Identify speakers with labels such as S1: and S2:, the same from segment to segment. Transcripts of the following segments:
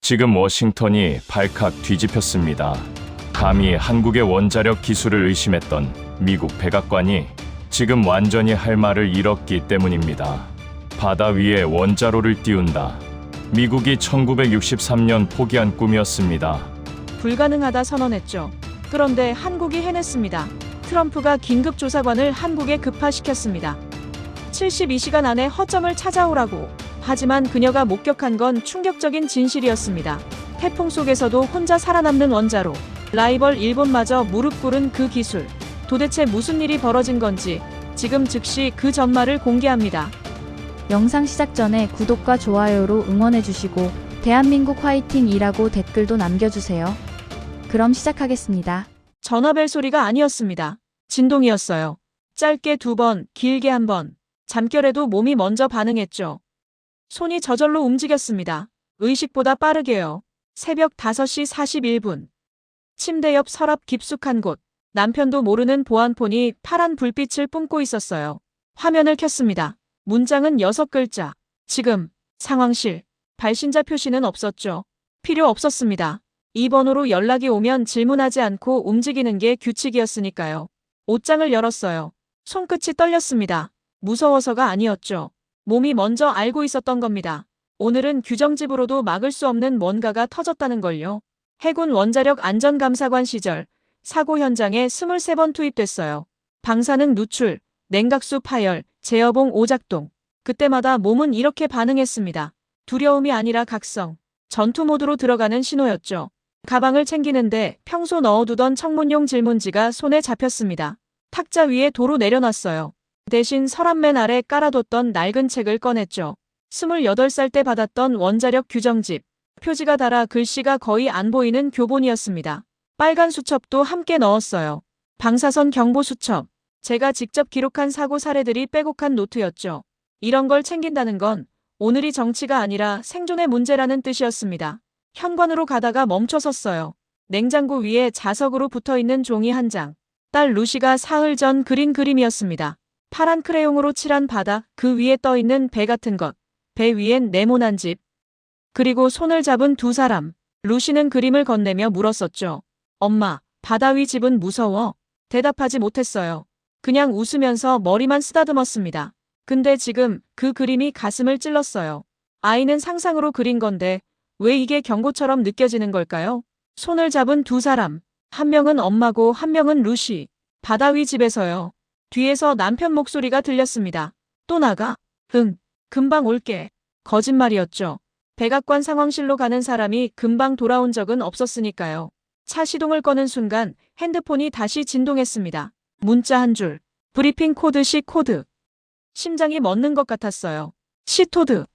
S1: 지금 워싱턴이 발칵 뒤집혔습니다. 감히 한국의 원자력 기술을 의심했던 미국 백악관이 지금 완전히 할 말을 잃었기 때문입니다. 바다 위에 원자로를 띄운다. 미국이 1963년 포기한 꿈이었습니다.
S2: 불가능하다 선언했죠. 그런데 한국이 해냈습니다. 트럼프가 긴급 조사관을 한국에 급파시켰습니다. 72시간 안에 허점을 찾아오라고. 하지만 그녀가 목격한 건 충격적인 진실이었습니다. 태풍 속에서도 혼자 살아남는 원자로. 라이벌 일본마저 무릎 꿇은 그 기술. 도대체 무슨 일이 벌어진 건지 지금 즉시 그 전말을 공개합니다.
S3: 영상 시작 전에 구독과 좋아요로 응원해주시고 대한민국 화이팅이라고 댓글도 남겨주세요. 그럼 시작하겠습니다.
S2: 전화벨 소리가 아니었습니다. 진동이었어요. 짧게 2번, 길게 1번. 잠결에도 몸이 먼저 반응했죠. 손이 저절로 움직였습니다. 의식보다 빠르게요. 새벽 5시 41분. 침대 옆 서랍 깊숙한 곳. 남편도 모르는 보안폰이 파란 불빛을 뿜고 있었어요. 화면을 켰습니다. 문장은 6글자. 지금, 상황실. 발신자 표시는 없었죠. 필요 없었습니다. 이 번호로 연락이 오면 질문하지 않고 움직이는 게 규칙이었으니까요. 옷장을 열었어요. 손끝이 떨렸습니다. 무서워서가 아니었죠. 몸이 먼저 알고 있었던 겁니다. 오늘은 규정집으로도 막을 수 없는 뭔가가 터졌다는 걸요. 해군 원자력 안전감사관 시절 사고 현장에 23번 투입됐어요. 방사능 누출, 냉각수 파열, 제어봉 오작동. 그때마다 몸은 이렇게 반응했습니다. 두려움이 아니라 각성. 전투 모드로 들어가는 신호였죠. 가방을 챙기는데 평소 넣어두던 청문용 질문지가 손에 잡혔습니다. 탁자 위에 도로 내려놨어요. 대신 서랍맨 아래 깔아뒀던 낡은 책을 꺼냈죠. 28살 때 받았던 원자력 규정집. 표지가 달아 글씨가 거의 안 보이는 교본이었습니다. 빨간 수첩도 함께 넣었어요. 방사선 경보 수첩. 제가 직접 기록한 사고 사례들이 빼곡한 노트였죠. 이런 걸 챙긴다는 건 오늘이 정치가 아니라 생존의 문제라는 뜻이었습니다. 현관으로 가다가 멈춰섰어요. 냉장고 위에 자석으로 붙어있는 종이 한 장. 딸 루시가 사흘 전 그린 그림이었습니다. 파란 크레용으로 칠한 바다, 그 위에 떠있는 배 같은 것. 배 위엔 네모난 집. 그리고 손을 잡은 2사람. 루시는 그림을 건네며 물었었죠. 엄마, 바다 위 집은 무서워? 대답하지 못했어요. 그냥 웃으면서 머리만 쓰다듬었습니다. 근데 지금 그 그림이 가슴을 찔렀어요. 아이는 상상으로 그린 건데 왜 이게 경고처럼 느껴지는 걸까요? 손을 잡은 2사람. 한 명은 엄마고 한 명은 루시. 바다 위 집에서요. 뒤에서 남편 목소리가 들렸습니다. 또 나가? 응, 금방 올게. 거짓말이었죠. 백악관 상황실로 가는 사람이 금방 돌아온 적은 없었으니까요. 차 시동을 꺼는 순간 핸드폰이 다시 진동했습니다. 문자 한 줄. 브리핑 코드 C 코드. 심장이 멎는 것 같았어요. C토드.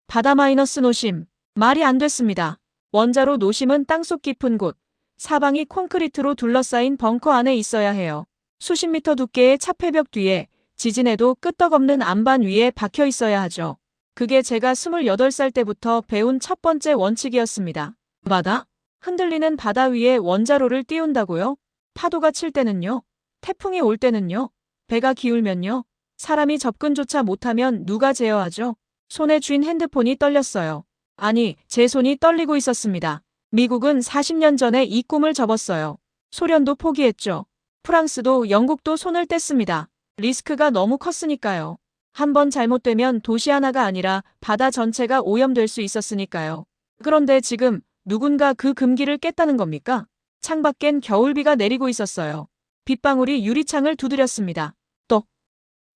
S2: 바다 마이너스 노심. 말이 안 됐습니다. 원자로 노심은 땅속 깊은 곳. 사방이 콘크리트로 둘러싸인 벙커 안에 있어야 해요. 수십 미터 두께의 차폐벽 뒤에 지진에도 끄떡없는 안반 위에 박혀 있어야 하죠. 그게 제가 28살 때부터 배운 첫 번째 원칙이었습니다. 바다? 흔들리는 바다 위에 원자로를 띄운다고요? 파도가 칠 때는요? 태풍이 올 때는요? 배가 기울면요? 사람이 접근조차 못하면 누가 제어하죠? 손에 쥔 핸드폰이 떨렸어요. 아니, 제 손이 떨리고 있었습니다. 미국은 40년 전에 이 꿈을 접었어요. 소련도 포기했죠. 프랑스도 영국도 손을 뗐습니다. 리스크가 너무 컸으니까요. 한 번 잘못되면 도시 하나가 아니라 바다 전체가 오염될 수 있었으니까요. 그런데 지금 누군가 그 금기를 깼다는 겁니까? 창밖엔 겨울비가 내리고 있었어요. 빗방울이 유리창을 두드렸습니다. 똑,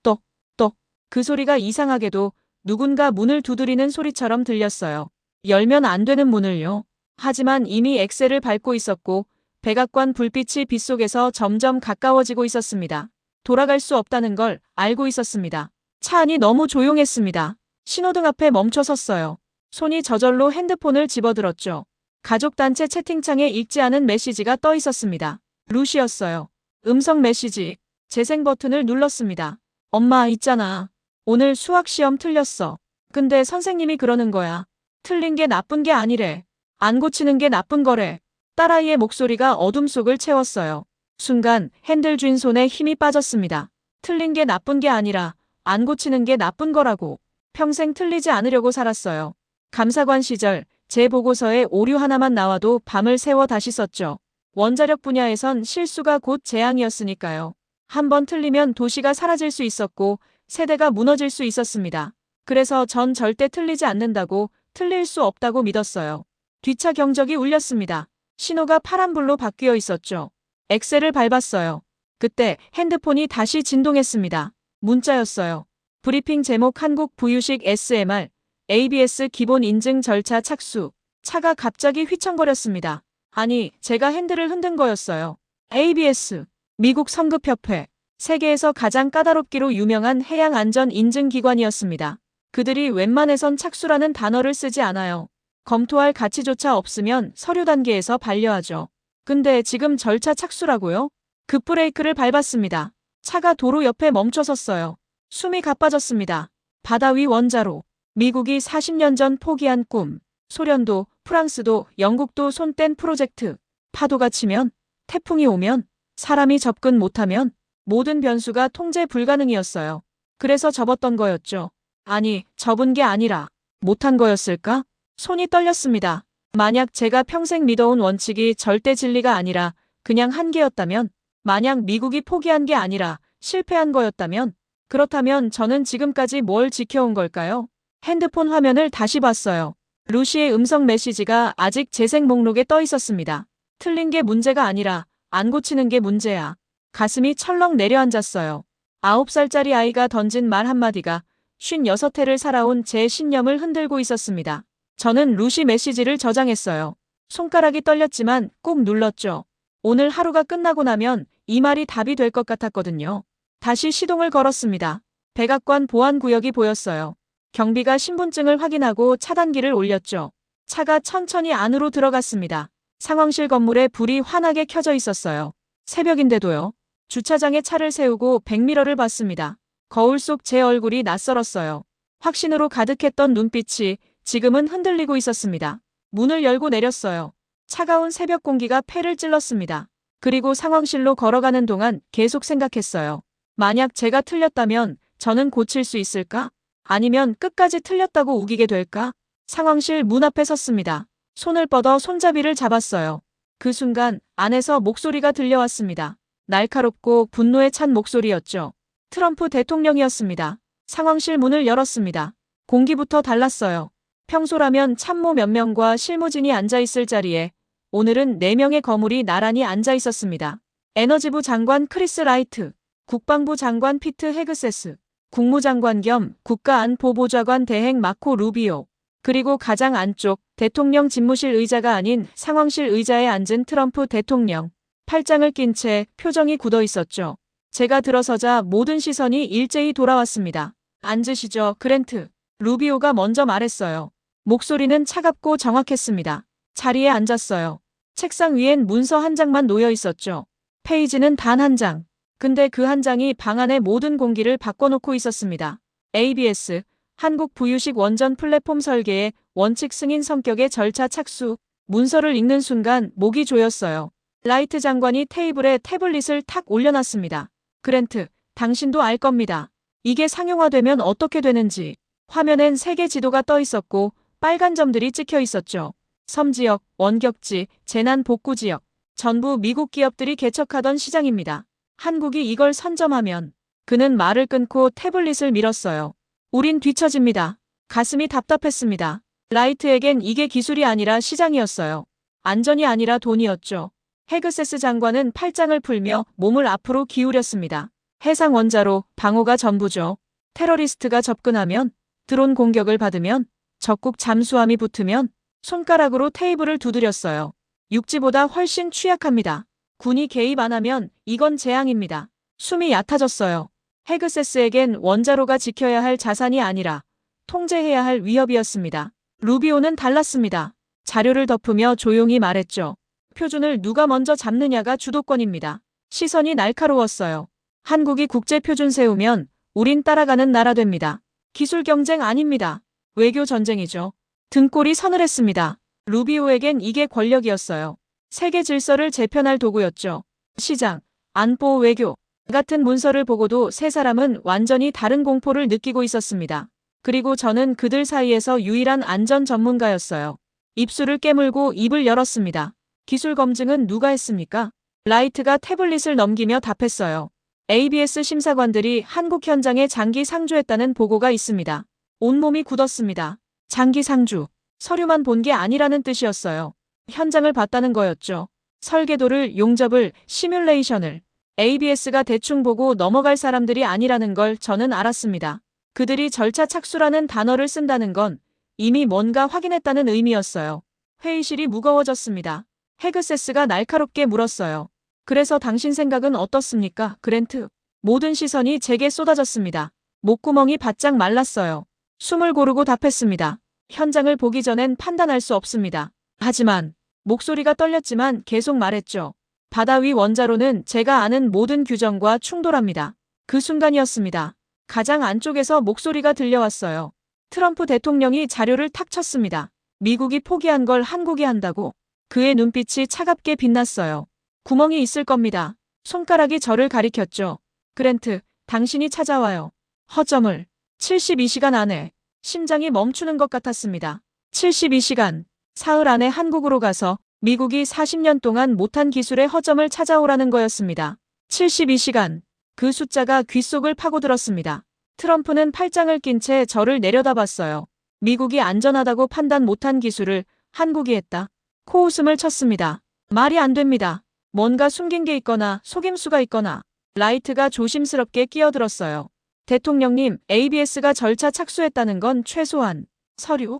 S2: 똑, 똑. 그 소리가 이상하게도 누군가 문을 두드리는 소리처럼 들렸어요. 열면 안 되는 문을요. 하지만 이미 엑셀을 밟고 있었고 백악관 불빛이 빗속에서 점점 가까워지고 있었습니다. 돌아갈 수 없다는 걸 알고 있었습니다. 차 안이 너무 조용했습니다. 신호등 앞에 멈춰 섰어요. 손이 저절로 핸드폰을 집어들었죠. 가족단체 채팅창에 읽지 않은 메시지가 떠 있었습니다. 루시였어요. 음성 메시지. 재생 버튼을 눌렀습니다. 엄마, 있잖아. 오늘 수학 시험 틀렸어. 근데 선생님이 그러는 거야. 틀린 게 나쁜 게 아니래. 안 고치는 게 나쁜 거래. 딸아이의 목소리가 어둠 속을 채웠어요. 순간 핸들 쥔 손에 힘이 빠졌습니다. 틀린 게 나쁜 게 아니라 안 고치는 게 나쁜 거라고. 평생 틀리지 않으려고 살았어요. 감사관 시절 제 보고서에 오류 하나만 나와도 밤을 새워 다시 썼죠. 원자력 분야에선 실수가 곧 재앙이었으니까요. 한 번 틀리면 도시가 사라질 수 있었고 세대가 무너질 수 있었습니다. 그래서 전 절대 틀리지 않는다고, 틀릴 수 없다고 믿었어요. 뒷차 경적이 울렸습니다. 신호가 파란불로 바뀌어 있었죠. 엑셀을 밟았어요. 그때 핸드폰이 다시 진동했습니다. 문자였어요. 브리핑 제목 한국 부유식 SMR, ABS 기본 인증 절차 착수. 차가 갑자기 휘청거렸습니다. 아니, 제가 핸들을 흔든 거였어요. ABS, 미국 성급협회, 세계에서 가장 까다롭기로 유명한 해양안전인증기관이었습니다. 그들이 웬만해선 착수라는 단어를 쓰지 않아요. 검토할 가치조차 없으면 서류 단계에서 반려하죠. 근데 지금 절차 착수라고요? 급브레이크를 밟았습니다. 차가 도로 옆에 멈춰섰어요. 숨이 가빠졌습니다. 바다 위 원자로. 미국이 40년 전 포기한 꿈. 소련도, 프랑스도, 영국도 손 뗀 프로젝트. 파도가 치면, 태풍이 오면, 사람이 접근 못하면 모든 변수가 통제 불가능이었어요. 그래서 접었던 거였죠. 아니, 접은 게 아니라 못한 거였을까? 손이 떨렸습니다. 만약 제가 평생 믿어온 원칙이 절대 진리가 아니라 그냥 한계였다면, 만약 미국이 포기한 게 아니라 실패한 거였다면, 그렇다면 저는 지금까지 뭘 지켜온 걸까요? 핸드폰 화면을 다시 봤어요. 루시의 음성 메시지가 아직 재생 목록에 떠 있었습니다. 틀린 게 문제가 아니라 안 고치는 게 문제야. 가슴이 철렁 내려앉았어요. 9살짜리 아이가 던진 말 한마디가 56회를 살아온 제 신념을 흔들고 있었습니다. 저는 루시 메시지를 저장했어요. 손가락이 떨렸지만 꾹 눌렀죠. 오늘 하루가 끝나고 나면 이 말이 답이 될 것 같았거든요. 다시 시동을 걸었습니다. 백악관 보안구역이 보였어요. 경비가 신분증을 확인하고 차단기를 올렸죠. 차가 천천히 안으로 들어갔습니다. 상황실 건물에 불이 환하게 켜져 있었어요. 새벽인데도요. 주차장에 차를 세우고 백미러를 봤습니다. 거울 속 제 얼굴이 낯설었어요. 확신으로 가득했던 눈빛이 지금은 흔들리고 있었습니다. 문을 열고 내렸어요. 차가운 새벽 공기가 폐를 찔렀습니다. 그리고 상황실로 걸어가는 동안 계속 생각했어요. 만약 제가 틀렸다면 저는 고칠 수 있을까? 아니면 끝까지 틀렸다고 우기게 될까? 상황실 문 앞에 섰습니다. 손을 뻗어 손잡이를 잡았어요. 그 순간 안에서 목소리가 들려왔습니다. 날카롭고 분노에 찬 목소리였죠. 트럼프 대통령이었습니다. 상황실 문을 열었습니다. 공기부터 달랐어요. 평소라면 참모 몇 명과 실무진이 앉아있을 자리에 오늘은 4명의 거물이 나란히 앉아있었습니다. 에너지부 장관 크리스 라이트, 국방부 장관 피트 헤그세스, 국무장관 겸 국가안보보좌관 대행 마코 루비오, 그리고 가장 안쪽 대통령 집무실 의자가 아닌 상황실 의자에 앉은 트럼프 대통령. 팔짱을 낀 채 표정이 굳어 있었죠. 제가 들어서자 모든 시선이 일제히 돌아왔습니다. 앉으시죠, 그랜트. 루비오가 먼저 말했어요. 목소리는 차갑고 정확했습니다. 자리에 앉았어요. 책상 위엔 문서 한 장만 놓여 있었죠. 페이지는 단 한 장. 근데 그 한 장이 방 안의 모든 공기를 바꿔놓고 있었습니다. ABS, 한국 부유식 원전 플랫폼 설계의 원칙 승인 성격의 절차 착수. 문서를 읽는 순간 목이 조였어요. 라이트 장관이 테이블에 태블릿을 탁 올려놨습니다. 그랜트, 당신도 알 겁니다. 이게 상용화되면 어떻게 되는지. 화면엔 세계 지도가 떠 있었고 빨간 점들이 찍혀 있었죠. 섬지역, 원격지, 재난복구지역. 전부 미국 기업들이 개척하던 시장입니다. 한국이 이걸 선점하면. 그는 말을 끊고 태블릿을 밀었어요. 우린 뒤처집니다. 가슴이 답답했습니다. 라이트에겐 이게 기술이 아니라 시장이었어요. 안전이 아니라 돈이었죠. 헤그세스 장관은 팔짱을 풀며 몸을 앞으로 기울였습니다. 해상 원자로, 방어가 전부죠. 테러리스트가 접근하면, 드론 공격을 받으면, 적국 잠수함이 붙으면 손가락으로 테이블을 두드렸어요. 육지보다 훨씬 취약합니다. 군이 개입 안 하면 이건 재앙입니다. 숨이 얕아졌어요. 헤그세스에겐 원자로가 지켜야 할 자산이 아니라 통제해야 할 위협이었습니다. 루비오는 달랐습니다. 자료를 덮으며 조용히 말했죠. 표준을 누가 먼저 잡느냐가 주도권입니다. 시선이 날카로웠어요. 한국이 국제표준 세우면 우린 따라가는 나라 됩니다. 기술 경쟁 아닙니다. 외교 전쟁이죠. 등골이 서늘했습니다. 루비오에겐 이게 권력이었어요. 세계 질서를 재편할 도구였죠. 시장, 안보, 외교 같은 문서를 보고도 세 사람은 완전히 다른 공포를 느끼고 있었습니다. 그리고 저는 그들 사이에서 유일한 안전 전문가였어요. 입술을 깨물고 입을 열었습니다. 기술 검증은 누가 했습니까? 라이트가 태블릿을 넘기며 답했어요. ABS 심사관들이 한국 현장에 장기 상주했다는 보고가 있습니다. 온몸이 굳었습니다. 장기 상주. 서류만 본 게 아니라는 뜻이었어요. 현장을 봤다는 거였죠. 설계도를, 용접을, 시뮬레이션을. ABS가 대충 보고 넘어갈 사람들이 아니라는 걸 저는 알았습니다. 그들이 절차 착수라는 단어를 쓴다는 건 이미 뭔가 확인했다는 의미였어요. 회의실이 무거워졌습니다. 헤그세스가 날카롭게 물었어요. 그래서 당신 생각은 어떻습니까, 그랜트? 모든 시선이 제게 쏟아졌습니다. 목구멍이 바짝 말랐어요. 숨을 고르고 답했습니다. 현장을 보기 전엔 판단할 수 없습니다. 하지만 목소리가 떨렸지만 계속 말했죠. 바다 위 원자로는 제가 아는 모든 규정과 충돌합니다. 그 순간이었습니다. 가장 안쪽에서 목소리가 들려왔어요. 트럼프 대통령이 자료를 탁 쳤습니다. 미국이 포기한 걸 한국이 한다고. 그의 눈빛이 차갑게 빛났어요. 구멍이 있을 겁니다. 손가락이 저를 가리켰죠. 그랜트, 당신이 찾아와요. 허점을. 72시간 안에. 심장이 멈추는 것 같았습니다. 72시간. 사흘 안에 한국으로 가서 미국이 40년 동안 못한 기술의 허점을 찾아오라는 거였습니다. 72시간. 그 숫자가 귓속을 파고들었습니다. 트럼프는 팔짱을 낀 채 저를 내려다봤어요. 미국이 안전하다고 판단 못한 기술을 한국이 했다. 코웃음을 쳤습니다. 말이 안 됩니다. 뭔가 숨긴 게 있거나 속임수가 있거나. 라이트가 조심스럽게 끼어들었어요. 대통령님, ABS가 절차 착수했다는 건 최소한 서류?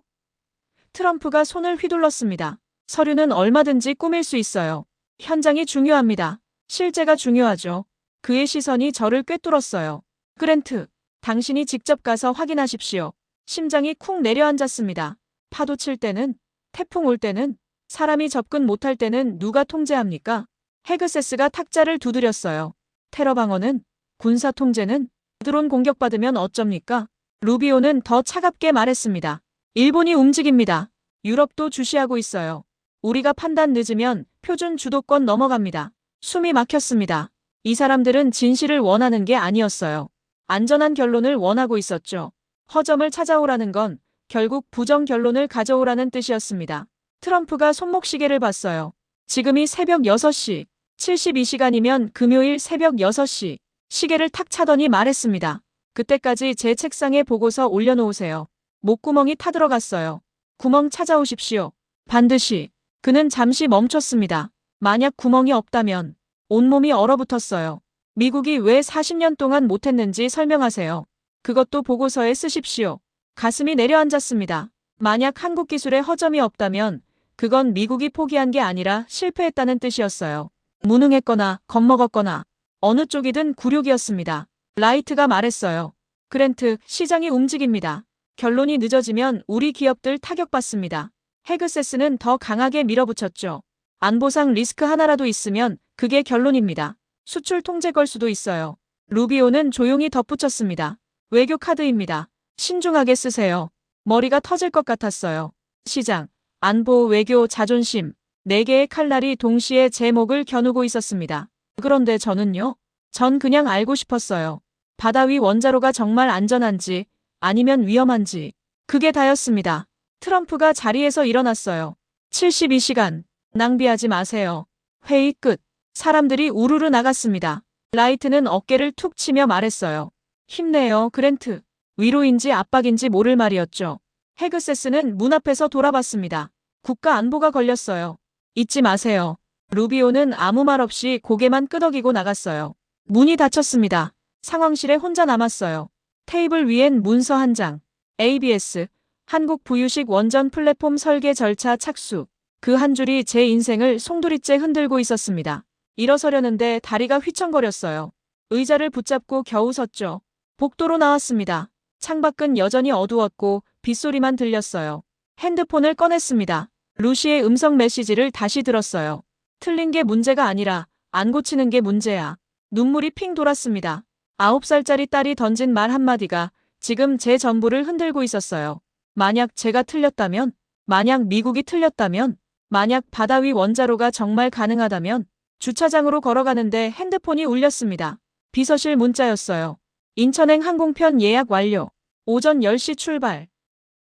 S2: 트럼프가 손을 휘둘렀습니다. 서류는 얼마든지 꾸밀 수 있어요. 현장이 중요합니다. 실제가 중요하죠. 그의 시선이 저를 꿰뚫었어요. 그랜트, 당신이 직접 가서 확인하십시오. 심장이 쿵 내려앉았습니다. 파도 칠 때는, 태풍 올 때는, 사람이 접근 못할 때는 누가 통제합니까? 헤그세스가 탁자를 두드렸어요. 테러 방어는? 군사 통제는? 드론 공격받으면 어쩝니까? 루비오는 더 차갑게 말했습니다. 일본이 움직입니다. 유럽도 주시하고 있어요. 우리가 판단 늦으면 표준 주도권 넘어갑니다. 숨이 막혔습니다. 이 사람들은 진실을 원하는 게 아니었어요. 안전한 결론을 원하고 있었죠. 허점을 찾아오라는 건 결국 부정 결론을 가져오라는 뜻이었습니다. 트럼프가 손목시계를 봤어요. 지금이 새벽 6시. 72시간이면 금요일 새벽 6시. 시계를 탁 차더니 말했습니다. 그때까지 제 책상에 보고서 올려놓으세요. 목구멍이 타들어갔어요. 구멍 찾아오십시오. 반드시. 그는 잠시 멈췄습니다. 만약 구멍이 없다면. 온몸이 얼어붙었어요. 미국이 왜 40년 동안 못했는지 설명하세요. 그것도 보고서에 쓰십시오. 가슴이 내려앉았습니다. 만약 한국 기술에 허점이 없다면 그건 미국이 포기한 게 아니라 실패했다는 뜻이었어요. 무능했거나 겁먹었거나 어느 쪽이든 굴욕이었습니다. 라이트가 말했어요. 그랜트, 시장이 움직입니다. 결론이 늦어지면 우리 기업들 타격받습니다. 헤그세스는 더 강하게 밀어붙였죠. 안보상 리스크 하나라도 있으면 그게 결론입니다. 수출 통제 걸 수도 있어요. 루비오는 조용히 덧붙였습니다. 외교 카드입니다. 신중하게 쓰세요. 머리가 터질 것 같았어요. 시장, 안보, 외교, 자존심. 4개의 칼날이 동시에 제 목을 겨누고 있었습니다. 그런데 저는요? 전 그냥 알고 싶었어요. 바다 위 원자로가 정말 안전한지 아니면 위험한지. 그게 다였습니다. 트럼프가 자리에서 일어났어요. 72시간. 낭비하지 마세요. 회의 끝. 사람들이 우르르 나갔습니다. 라이트는 어깨를 툭 치며 말했어요. 힘내요, 그랜트. 위로인지 압박인지 모를 말이었죠. 헤그세스는 문 앞에서 돌아봤습니다. 국가 안보가 걸렸어요. 잊지 마세요. 루비오는 아무 말 없이 고개만 끄덕이고 나갔어요. 문이 닫혔습니다. 상황실에 혼자 남았어요. 테이블 위엔 문서 한 장. ABS, 한국 부유식 원전 플랫폼 설계 절차 착수. 그 한 줄이 제 인생을 송두리째 흔들고 있었습니다. 일어서려는데 다리가 휘청거렸어요. 의자를 붙잡고 겨우 섰죠. 복도로 나왔습니다. 창밖은 여전히 어두웠고 빗소리만 들렸어요. 핸드폰을 꺼냈습니다. 루시의 음성 메시지를 다시 들었어요. 틀린 게 문제가 아니라 안 고치는 게 문제야. 눈물이 핑 돌았습니다. 9살짜리 딸이 던진 말 한마디가 지금 제 전부를 흔들고 있었어요. 만약 제가 틀렸다면? 만약 미국이 틀렸다면? 만약 바다 위 원자로가 정말 가능하다면? 주차장으로 걸어가는데 핸드폰이 울렸습니다. 비서실 문자였어요. 인천행 항공편 예약 완료. 오전 10시 출발.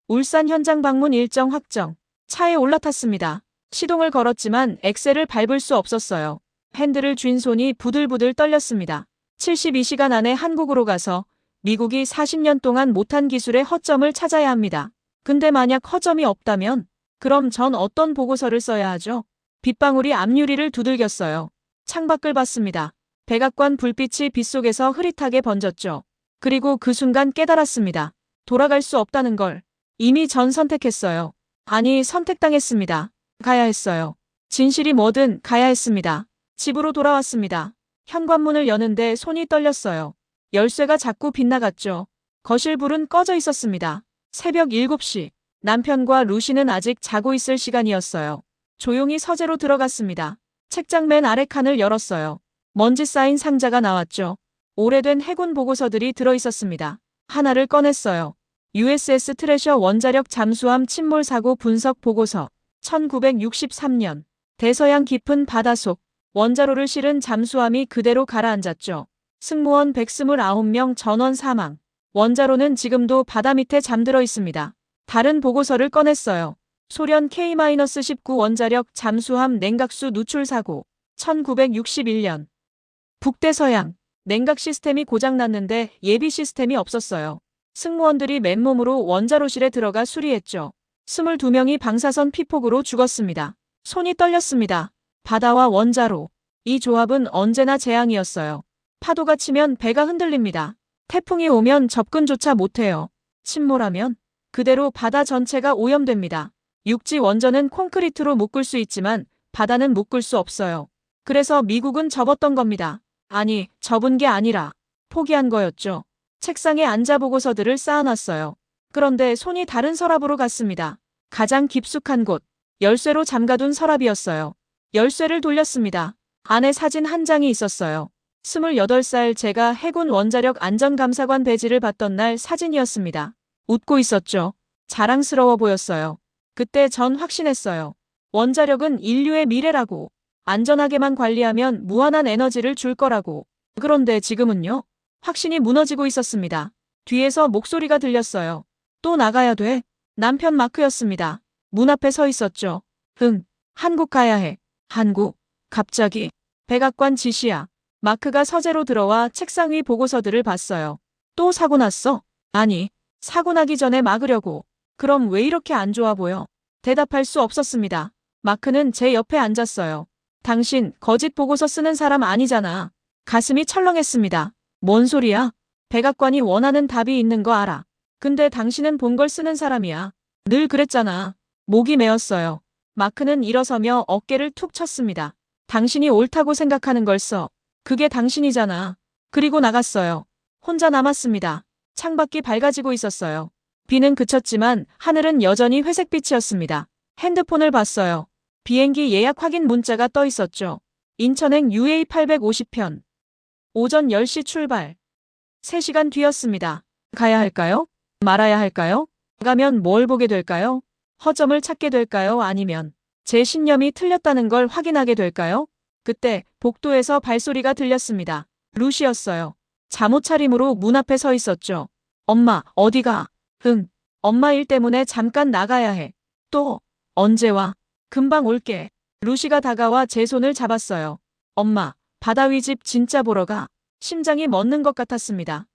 S2: 울산 현장 방문 일정 확정. 차에 올라탔습니다. 시동을 걸었지만 엑셀을 밟을 수 없었어요. 핸들을 쥔 손이 부들부들 떨렸습니다. 72시간 안에 한국으로 가서 미국이 40년 동안 못한 기술의 허점을 찾아야 합니다. 근데 만약 허점이 없다면 그럼 전 어떤 보고서를 써야 하죠? 빗방울이 앞유리를 두들겼어요. 창밖을 봤습니다. 백악관 불빛이 빗속에서 흐릿하게 번졌죠. 그리고 그 순간 깨달았습니다. 돌아갈 수 없다는 걸. 이미 전 선택했어요. 아니, 선택당했습니다. 가야 했어요. 진실이 뭐든 가야 했습니다. 집으로 돌아왔습니다. 현관문을 여는데 손이 떨렸어요. 열쇠가 자꾸 빗나갔죠. 거실 불은 꺼져 있었습니다. 새벽 7시. 남편과 루시는 아직 자고 있을 시간이었어요. 조용히 서재로 들어갔습니다. 책장 맨 아래 칸을 열었어요. 먼지 쌓인 상자가 나왔죠. 오래된 해군 보고서들이 들어있었습니다. 하나를 꺼냈어요. USS 트레셔 원자력 잠수함 침몰 사고 분석 보고서. 1963년. 대서양 깊은 바다속 원자로를 실은 잠수함이 그대로 가라앉았죠. 승무원 129명 전원 사망. 원자로는 지금도 바다 밑에 잠들어 있습니다. 다른 보고서를 꺼냈어요. 소련 K-19 원자력 잠수함 냉각수 누출 사고. 1961년. 북대서양. 냉각 시스템이 고장났는데 예비 시스템이 없었어요. 승무원들이 맨몸으로 원자로실에 들어가 수리했죠. 22명이 방사선 피폭으로 죽었습니다. 손이 떨렸습니다. 바다와 원자로. 이 조합은 언제나 재앙이었어요. 파도가 치면 배가 흔들립니다. 태풍이 오면 접근조차 못해요. 침몰하면 그대로 바다 전체가 오염됩니다. 육지 원전은 콘크리트로 묶을 수 있지만 바다는 묶을 수 없어요. 그래서 미국은 접었던 겁니다. 아니, 접은 게 아니라 포기한 거였죠. 책상에 앉아 보고서들을 쌓아놨어요. 그런데 손이 다른 서랍으로 갔습니다. 가장 깊숙한 곳. 열쇠로 잠가둔 서랍이었어요. 열쇠를 돌렸습니다. 안에 사진 한 장이 있었어요. 28살 제가 해군 원자력 안전감사관 배지를 받던 날 사진이었습니다. 웃고 있었죠. 자랑스러워 보였어요. 그때 전 확신했어요. 원자력은 인류의 미래라고. 안전하게만 관리하면 무한한 에너지를 줄 거라고. 그런데 지금은요? 확신이 무너지고 있었습니다. 뒤에서 목소리가 들렸어요. 또 나가야 돼. 남편 마크였습니다. 문 앞에 서 있었죠. 응. 한국 가야 해. 한국. 갑자기. 백악관 지시야. 마크가 서재로 들어와 책상 위 보고서들을 봤어요. 또 사고 났어? 아니. 사고 나기 전에 막으려고. 그럼 왜 이렇게 안 좋아 보여? 대답할 수 없었습니다. 마크는 제 옆에 앉았어요. 당신 거짓 보고서 쓰는 사람 아니잖아. 가슴이 철렁했습니다. 뭔 소리야? 백악관이 원하는 답이 있는 거 알아. 근데 당신은 본 걸 쓰는 사람이야. 늘 그랬잖아. 목이 메었어요. 마크는 일어서며 어깨를 툭 쳤습니다. 당신이 옳다고 생각하는 걸 써. 그게 당신이잖아. 그리고 나갔어요. 혼자 남았습니다. 창밖이 밝아지고 있었어요. 비는 그쳤지만 하늘은 여전히 회색빛이었습니다. 핸드폰을 봤어요. 비행기 예약 확인 문자가 떠 있었죠. 인천행 UA 850편. 오전 10시 출발. 3시간 뒤였습니다. 가야 할까요? 말아야 할까요? 가면 뭘 보게 될까요? 허점을 찾게 될까요? 아니면 제 신념이 틀렸다는 걸 확인하게 될까요? 그때 복도에서 발소리가 들렸습니다. 루시였어요. 잠옷 차림으로 문 앞에 서 있었죠. 엄마, 어디 가? 응. 엄마 일 때문에 잠깐 나가야 해. 또? 언제 와? 금방 올게. 루시가 다가와 제 손을 잡았어요. 엄마, 바다 위 집 진짜 보러 가. 심장이 멎는 것 같았습니다.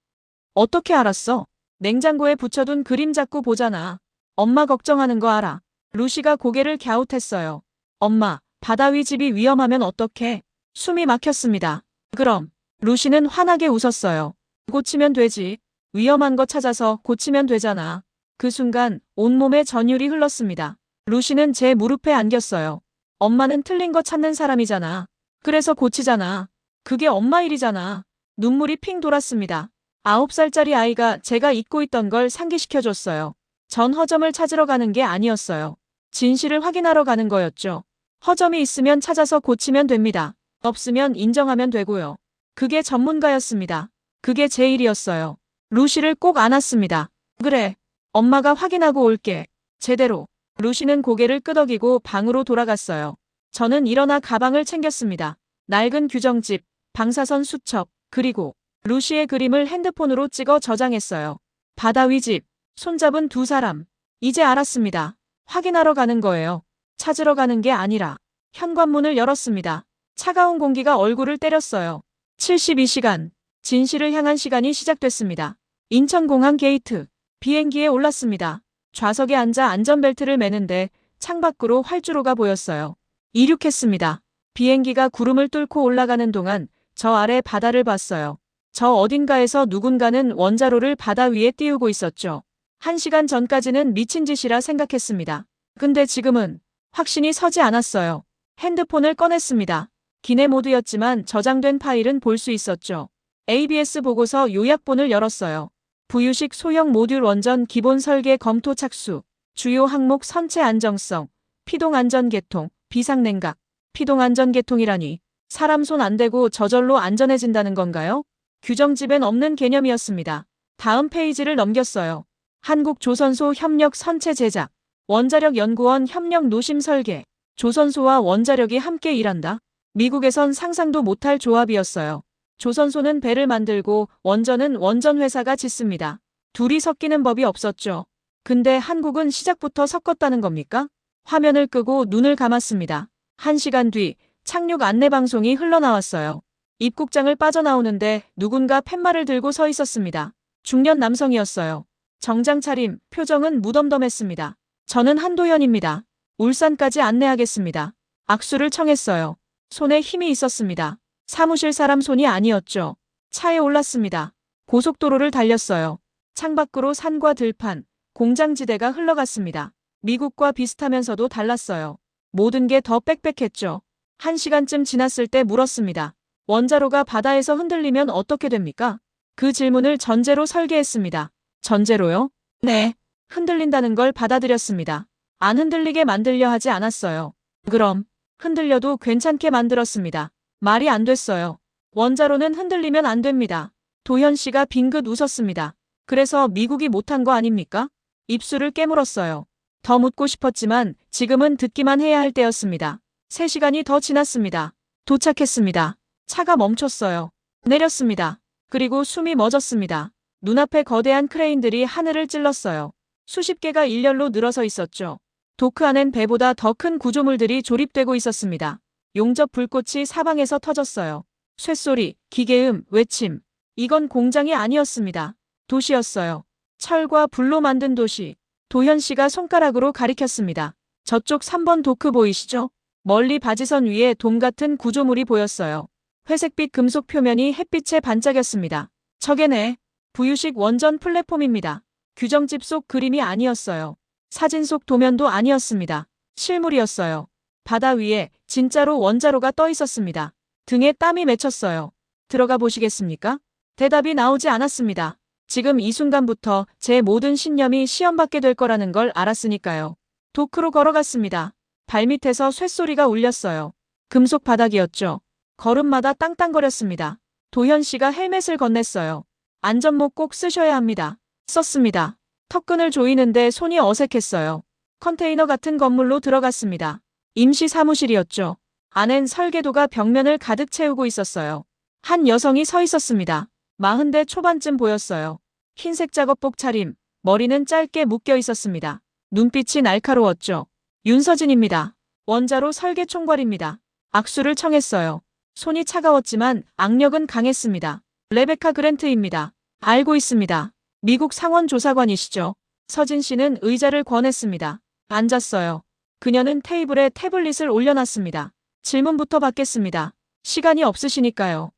S2: 어떻게 알았어? 냉장고에 붙여둔 그림 자꾸 보잖아. 엄마 걱정하는 거 알아. 루시가 고개를 갸웃했어요. 엄마, 바다 위 집이 위험하면 어떡해? 숨이 막혔습니다. 그럼. 루시는 환하게 웃었어요. 고치면 되지. 위험한 거 찾아서 고치면 되잖아. 그 순간 온몸에 전율이 흘렀습니다. 루시는 제 무릎에 안겼어요. 엄마는 틀린 거 찾는 사람이잖아. 그래서 고치잖아. 그게 엄마 일이잖아. 눈물이 핑 돌았습니다. 9살짜리 아이가 제가 잊고 있던 걸 상기시켜줬어요. 전 허점을 찾으러 가는 게 아니었어요. 진실을 확인하러 가는 거였죠. 허점이 있으면 찾아서 고치면 됩니다. 없으면 인정하면 되고요. 그게 전문가였습니다. 그게 제 일이었어요. 루시를 꼭 안았습니다. 그래. 엄마가 확인하고 올게. 제대로. 루시는 고개를 끄덕이고 방으로 돌아갔어요. 저는 일어나 가방을 챙겼습니다. 낡은 규정집, 방사선 수첩, 그리고 루시의 그림을 핸드폰으로 찍어 저장했어요. 바다 위 집, 손잡은 두 사람. 이제 알았습니다. 확인하러 가는 거예요. 찾으러 가는 게 아니라. 현관문을 열었습니다. 차가운 공기가 얼굴을 때렸어요. 72시간. 진실을 향한 시간이 시작됐습니다. 인천공항 게이트. 비행기에 올랐습니다. 좌석에 앉아 안전벨트를 매는데 창밖으로 활주로가 보였어요. 이륙했습니다. 비행기가 구름을 뚫고 올라가는 동안 저 아래 바다를 봤어요. 저 어딘가에서 누군가는 원자로를 바다 위에 띄우고 있었죠. 1시간 전까지는 미친 짓이라 생각했습니다. 근데 지금은 확신이 서지 않았어요. 핸드폰을 꺼냈습니다. 기내 모드였지만 저장된 파일은 볼 수 있었죠. ABS 보고서 요약본을 열었어요. 부유식 소형 모듈 원전 기본 설계 검토 착수, 주요 항목 선체 안정성, 피동 안전 개통, 비상 냉각. 피동 안전 개통이라니 사람 손 안 대고 저절로 안전해진다는 건가요? 규정집엔 없는 개념이었습니다. 다음 페이지를 넘겼어요. 한국조선소 협력 선체 제작, 원자력연구원 협력 노심 설계, 조선소와 원자력이 함께 일한다. 미국에선 상상도 못할 조합이었어요. 조선소는 배를 만들고 원전은 원전 회사가 짓습니다. 둘이 섞이는 법이 없었죠. 근데 한국은 시작부터 섞었다는 겁니까? 화면을 끄고 눈을 감았습니다. 1시간 뒤 착륙 안내 방송이 흘러나왔어요. 입국장을 빠져나오는데 누군가 팻말을 들고 서 있었습니다. 중년 남성이었어요. 정장 차림, 표정은 무덤덤했습니다. 저는 한도현입니다. 울산까지 안내하겠습니다. 악수를 청했어요. 손에 힘이 있었습니다. 사무실 사람 손이 아니었죠. 차에 올랐습니다. 고속도로를 달렸어요. 창밖으로 산과 들판, 공장지대가 흘러갔습니다. 미국과 비슷하면서도 달랐어요. 모든 게 더 빽빽했죠. 1시간쯤 지났을 때 물었습니다. 원자로가 바다에서 흔들리면 어떻게 됩니까? 그 질문을 전제로 설계했습니다. 전제로요? 네. 흔들린다는 걸 받아들였습니다. 안 흔들리게 만들려 하지 않았어요. 그럼 흔들려도 괜찮게 만들었습니다. 말이 안 됐어요. 원자로는 흔들리면 안 됩니다. 도현 씨가 빙긋 웃었습니다. 그래서 미국이 못한 거 아닙니까? 입술을 깨물었어요. 더 묻고 싶었지만 지금은 듣기만 해야 할 때였습니다. 3시간이 더 지났습니다. 도착했습니다. 차가 멈췄어요. 내렸습니다. 그리고 숨이 멎었습니다. 눈앞에 거대한 크레인들이 하늘을 찔렀어요. 수십 개가 일렬로 늘어서 있었죠. 도크 안엔 배보다 더 큰 구조물들이 조립되고 있었습니다. 용접 불꽃이 사방에서 터졌어요. 쇳소리, 기계음, 외침. 이건 공장이 아니었습니다. 도시였어요. 철과 불로 만든 도시. 도현 씨가 손가락으로 가리켰습니다. 저쪽 3번 도크 보이시죠? 멀리 바지선 위에 돔 같은 구조물이 보였어요. 회색빛 금속 표면이 햇빛에 반짝였습니다. 저게네. 부유식 원전 플랫폼입니다. 규정집 속 그림이 아니었어요. 사진 속 도면도 아니었습니다. 실물이었어요. 바다 위에 진짜로 원자로가 떠 있었습니다. 등에 땀이 맺혔어요. 들어가 보시겠습니까? 대답이 나오지 않았습니다. 지금 이 순간부터 제 모든 신념이 시험받게 될 거라는 걸 알았으니까요. 도크로 걸어갔습니다. 발밑에서 쇳소리가 울렸어요. 금속 바닥이었죠. 걸음마다 땅땅거렸습니다. 도현 씨가 헬멧을 건넸어요. 안전모 꼭 쓰셔야 합니다. 썼습니다. 턱끈을 조이는데 손이 어색했어요. 컨테이너 같은 건물로 들어갔습니다. 임시 사무실이었죠. 안엔 설계도가 벽면을 가득 채우고 있었어요. 한 여성이 서 있었습니다. 40대 초반쯤 보였어요. 흰색 작업복 차림, 머리는 짧게 묶여 있었습니다. 눈빛이 날카로웠죠. 윤서진입니다. 원자로 설계 총괄입니다. 악수를 청했어요. 손이 차가웠지만 악력은 강했습니다. 레베카 그랜트입니다. 알고 있습니다. 미국 상원 조사관이시죠. 서진 씨는 의자를 권했습니다. 앉았어요. 그녀는 테이블에 태블릿을 올려놨습니다. 질문부터 받겠습니다. 시간이 없으시니까요.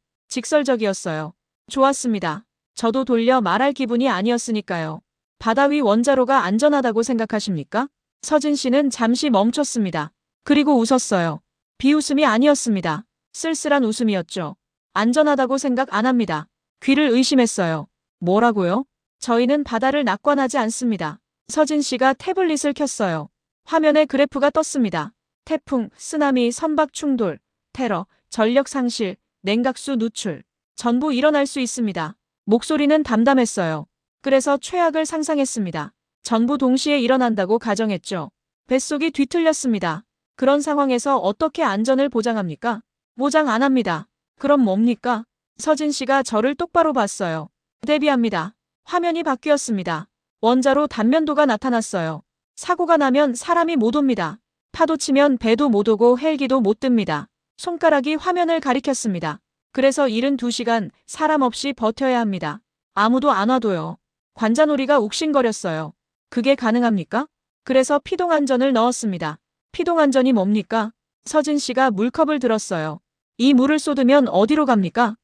S2: 직설적이었어요. 좋았습니다. 저도 돌려 말할 기분이 아니었으니까요. 바다 위 원자로가 안전하다고 생각하십니까? 서진 씨는 잠시 멈췄습니다. 그리고 웃었어요. 비웃음이 아니었습니다. 쓸쓸한 웃음이었죠. 안전하다고 생각 안 합니다. 귀를 의심했어요. 뭐라고요? 저희는 바다를 낙관하지 않습니다. 서진 씨가 태블릿을 켰어요. 화면에 그래프가 떴습니다. 태풍, 쓰나미, 선박 충돌, 테러, 전력 상실, 냉각수 누출. 전부 일어날 수 있습니다. 목소리는 담담했어요. 그래서 최악을 상상했습니다. 전부 동시에 일어난다고 가정했죠. 뱃속이 뒤틀렸습니다. 그런 상황에서 어떻게 안전을 보장합니까? 보장 안 합니다. 그럼 뭡니까? 서진 씨가 저를 똑바로 봤어요. 대비합니다. 화면이 바뀌었습니다. 원자로 단면도가 나타났어요. 사고가 나면 사람이 못 옵니다. 파도 치면 배도 못 오고 헬기도 못 뜹니다. 손가락이 화면을 가리켰습니다. 그래서 72시간 사람 없이 버텨야 합니다. 아무도 안 와도요. 관자놀이가 욱신거렸어요. 그게 가능합니까? 그래서 피동안전을 넣었습니다. 피동안전이 뭡니까? 서진 씨가 물컵을 들었어요. 이 물을 쏟으면 어디로 갑니까?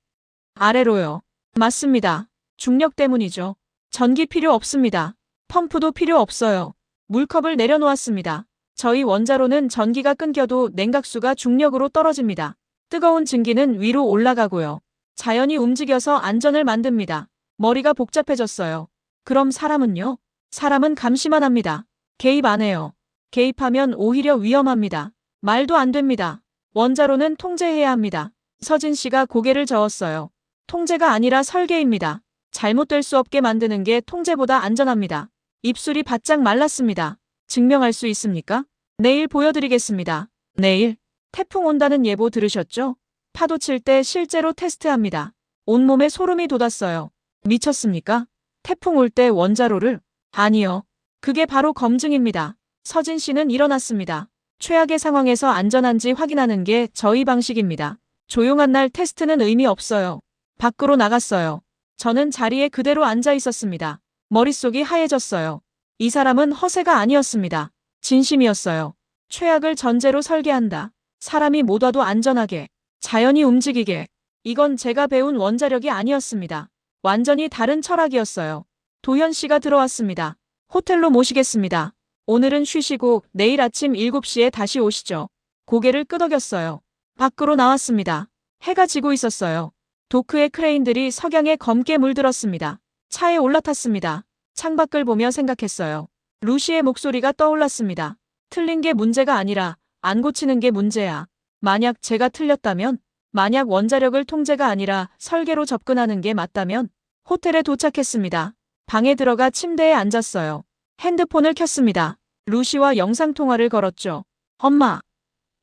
S2: 아래로요. 맞습니다. 중력 때문이죠. 전기 필요 없습니다. 펌프도 필요 없어요. 물컵을 내려놓았습니다. 저희 원자로는 전기가 끊겨도 냉각수가 중력으로 떨어집니다. 뜨거운 증기는 위로 올라가고요. 자연이 움직여서 안전을 만듭니다. 머리가 복잡해졌어요. 그럼 사람은요? 사람은 감시만 합니다. 개입 안 해요. 개입하면 오히려 위험합니다. 말도 안 됩니다. 원자로는 통제해야 합니다. 서진 씨가 고개를 저었어요. 통제가 아니라 설계입니다. 잘못될 수 없게 만드는 게 통제보다 안전합니다. 입술이 바짝 말랐습니다. 증명할 수 있습니까? 내일 보여드리겠습니다. 내일? 태풍 온다는 예보 들으셨죠? 파도 칠 때 실제로 테스트합니다. 온몸에 소름이 돋았어요. 미쳤습니까? 태풍 올 때 원자로를? 아니요. 그게 바로 검증입니다. 서진 씨는 일어났습니다. 최악의 상황에서 안전한지 확인하는 게 저희 방식입니다. 조용한 날 테스트는 의미 없어요. 밖으로 나갔어요. 저는 자리에 그대로 앉아 있었습니다. 머릿속이 하얘졌어요. 이 사람은 허세가 아니었습니다. 진심이었어요. 최악을 전제로 설계한다. 사람이 못 와도 안전하게, 자연이 움직이게. 이건 제가 배운 원자력이 아니었습니다. 완전히 다른 철학이었어요. 도현 씨가 들어왔습니다. 호텔로 모시겠습니다. 오늘은 쉬시고 내일 아침 7시에 다시 오시죠. 고개를 끄덕였어요. 밖으로 나왔습니다. 해가 지고 있었어요. 도크의 크레인들이 석양에 검게 물들었습니다. 차에 올라탔습니다. 창밖을 보며 생각했어요. 루시의 목소리가 떠올랐습니다. 틀린 게 문제가 아니라 안 고치는 게 문제야. 만약 제가 틀렸다면, 만약 원자력을 통제가 아니라 설계로 접근하는 게 맞다면, 호텔에 도착했습니다. 방에 들어가 침대에 앉았어요. 핸드폰을 켰습니다. 루시와 영상통화를 걸었죠. 엄마.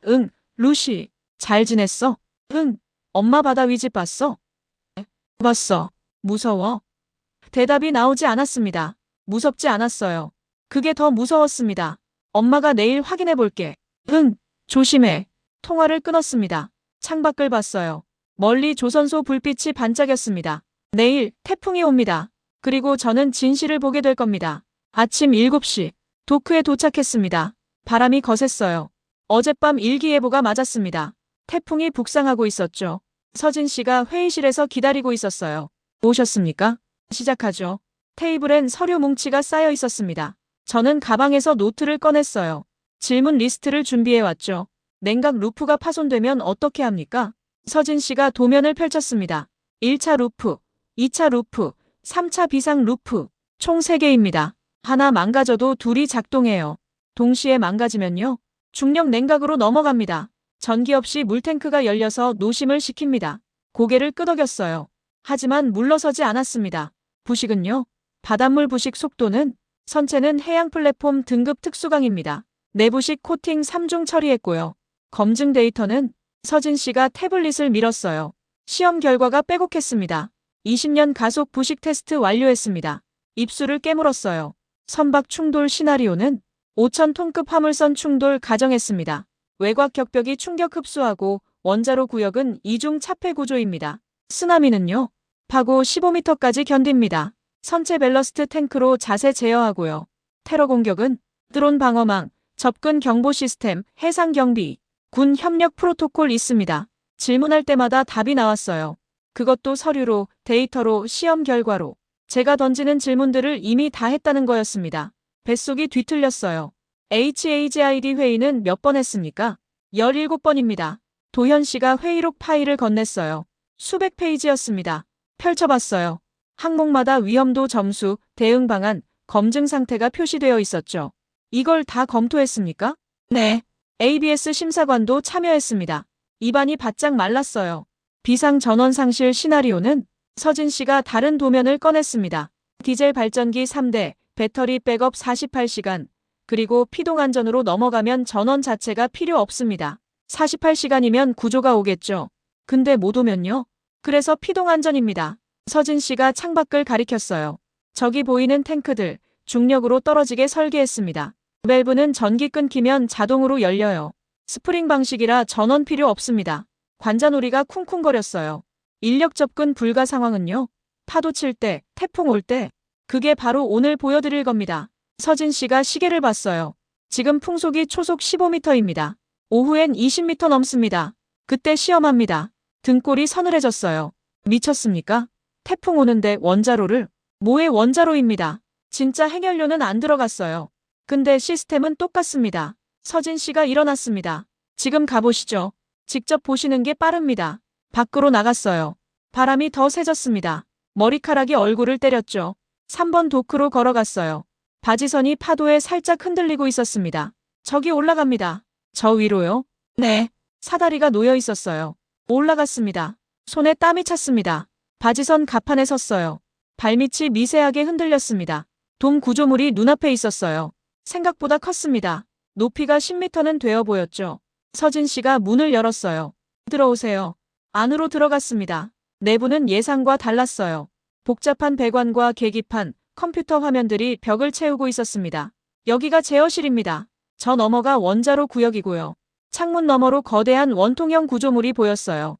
S2: 응, 루시. 잘 지냈어? 응. 엄마 바다 위집 봤어? 봤어. 무서워? 대답이 나오지 않았습니다. 무섭지 않았어요. 그게 더 무서웠습니다. 엄마가 내일 확인해 볼게. 응, 조심해. 통화를 끊었습니다. 창밖을 봤어요. 멀리 조선소 불빛이 반짝였습니다. 내일 태풍이 옵니다. 그리고 저는 진실을 보게 될 겁니다. 아침 7시, 도크에 도착했습니다. 바람이 거셌어요. 어젯밤 일기예보가 맞았습니다. 태풍이 북상하고 있었죠. 서진 씨가 회의실에서 기다리고 있었어요. 오셨습니까? 시작하죠. 테이블엔 서류 뭉치가 쌓여 있었습니다. 저는 가방에서 노트를 꺼냈어요. 질문 리스트를 준비해왔죠. 냉각 루프가 파손되면 어떻게 합니까? 서진 씨가 도면을 펼쳤습니다. 1차 루프, 2차 루프, 3차 비상 루프, 총 3개입니다. 하나 망가져도 둘이 작동해요. 동시에 망가지면요. 중력 냉각으로 넘어갑니다. 전기 없이 물탱크가 열려서 노심을 시킵니다. 고개를 끄덕였어요. 하지만 물러서지 않았습니다. 부식은요? 바닷물 부식 속도는? 선체는 해양 플랫폼 등급 특수강입니다. 내부식 코팅 3중 처리했고요. 검증 데이터는? 서진 씨가 태블릿을 밀었어요. 시험 결과가 빼곡했습니다. 20년 가속 부식 테스트 완료했습니다. 입술을 깨물었어요. 선박 충돌 시나리오는? 5,000톤급 화물선 충돌 가정했습니다. 외곽 격벽이 충격 흡수하고 원자로 구역은 이중 차폐 구조입니다. 쓰나미는요? 파고 15m까지 견딥니다. 선체 밸러스트 탱크로 자세 제어하고요. 테러 공격은? 드론 방어망, 접근 경보 시스템, 해상 경비, 군 협력 프로토콜 있습니다. 질문할 때마다 답이 나왔어요. 그것도 서류로, 데이터로, 시험 결과로. 제가 던지는 질문들을 이미 다 했다는 거였습니다. 뱃속이 뒤틀렸어요. HAGID 회의는 몇 번 했습니까? 17번입니다. 도현 씨가 회의록 파일을 건넸어요. 수백 페이지였습니다. 펼쳐봤어요. 항목마다 위험도 점수, 대응 방안, 검증 상태가 표시되어 있었죠. 이걸 다 검토했습니까? 네. ABS 심사관도 참여했습니다. 입안이 바짝 말랐어요. 비상 전원 상실 시나리오는? 서진 씨가 다른 도면을 꺼냈습니다. 디젤 발전기 3대, 배터리 백업 48시간, 그리고 피동안전으로 넘어가면 전원 자체가 필요 없습니다. 48시간이면 구조가 오겠죠. 근데 못 오면요? 그래서 피동안전입니다. 서진 씨가 창밖을 가리켰어요. 저기 보이는 탱크들, 중력으로 떨어지게 설계했습니다. 밸브는 전기 끊기면 자동으로 열려요. 스프링 방식이라 전원 필요 없습니다. 관자놀이가 쿵쿵거렸어요. 인력 접근 불가 상황은요? 파도 칠 때, 태풍 올 때. 그게 바로 오늘 보여드릴 겁니다. 서진 씨가 시계를 봤어요. 지금 풍속이 초속 15m입니다. 오후엔 20m 넘습니다. 그때 시험합니다. 등골이 서늘해졌어요. 미쳤습니까? 태풍 오는데 원자로를? 뭐의 원자로입니다. 진짜 행연료는 안 들어갔어요. 근데 시스템은 똑같습니다. 서진 씨가 일어났습니다. 지금 가보시죠. 직접 보시는 게 빠릅니다. 밖으로 나갔어요. 바람이 더 세졌습니다. 머리카락이 얼굴을 때렸죠. 3번 도크로 걸어갔어요. 바지선이 파도에 살짝 흔들리고 있었습니다. 저기 올라갑니다. 저 위로요? 네. 사다리가 놓여 있었어요. 올라갔습니다. 손에 땀이 찼습니다. 바지선 가판에 섰어요. 발밑이 미세하게 흔들렸습니다. 돔 구조물이 눈앞에 있었어요. 생각보다 컸습니다. 높이가 10m는 되어 보였죠. 서진 씨가 문을 열었어요. 들어오세요. 안으로 들어갔습니다. 내부는 예상과 달랐어요. 복잡한 배관과 계기판, 컴퓨터 화면들이 벽을 채우고 있었습니다. 여기가 제어실입니다. 저 너머가 원자로 구역이고요. 창문 너머로 거대한 원통형 구조물이 보였어요.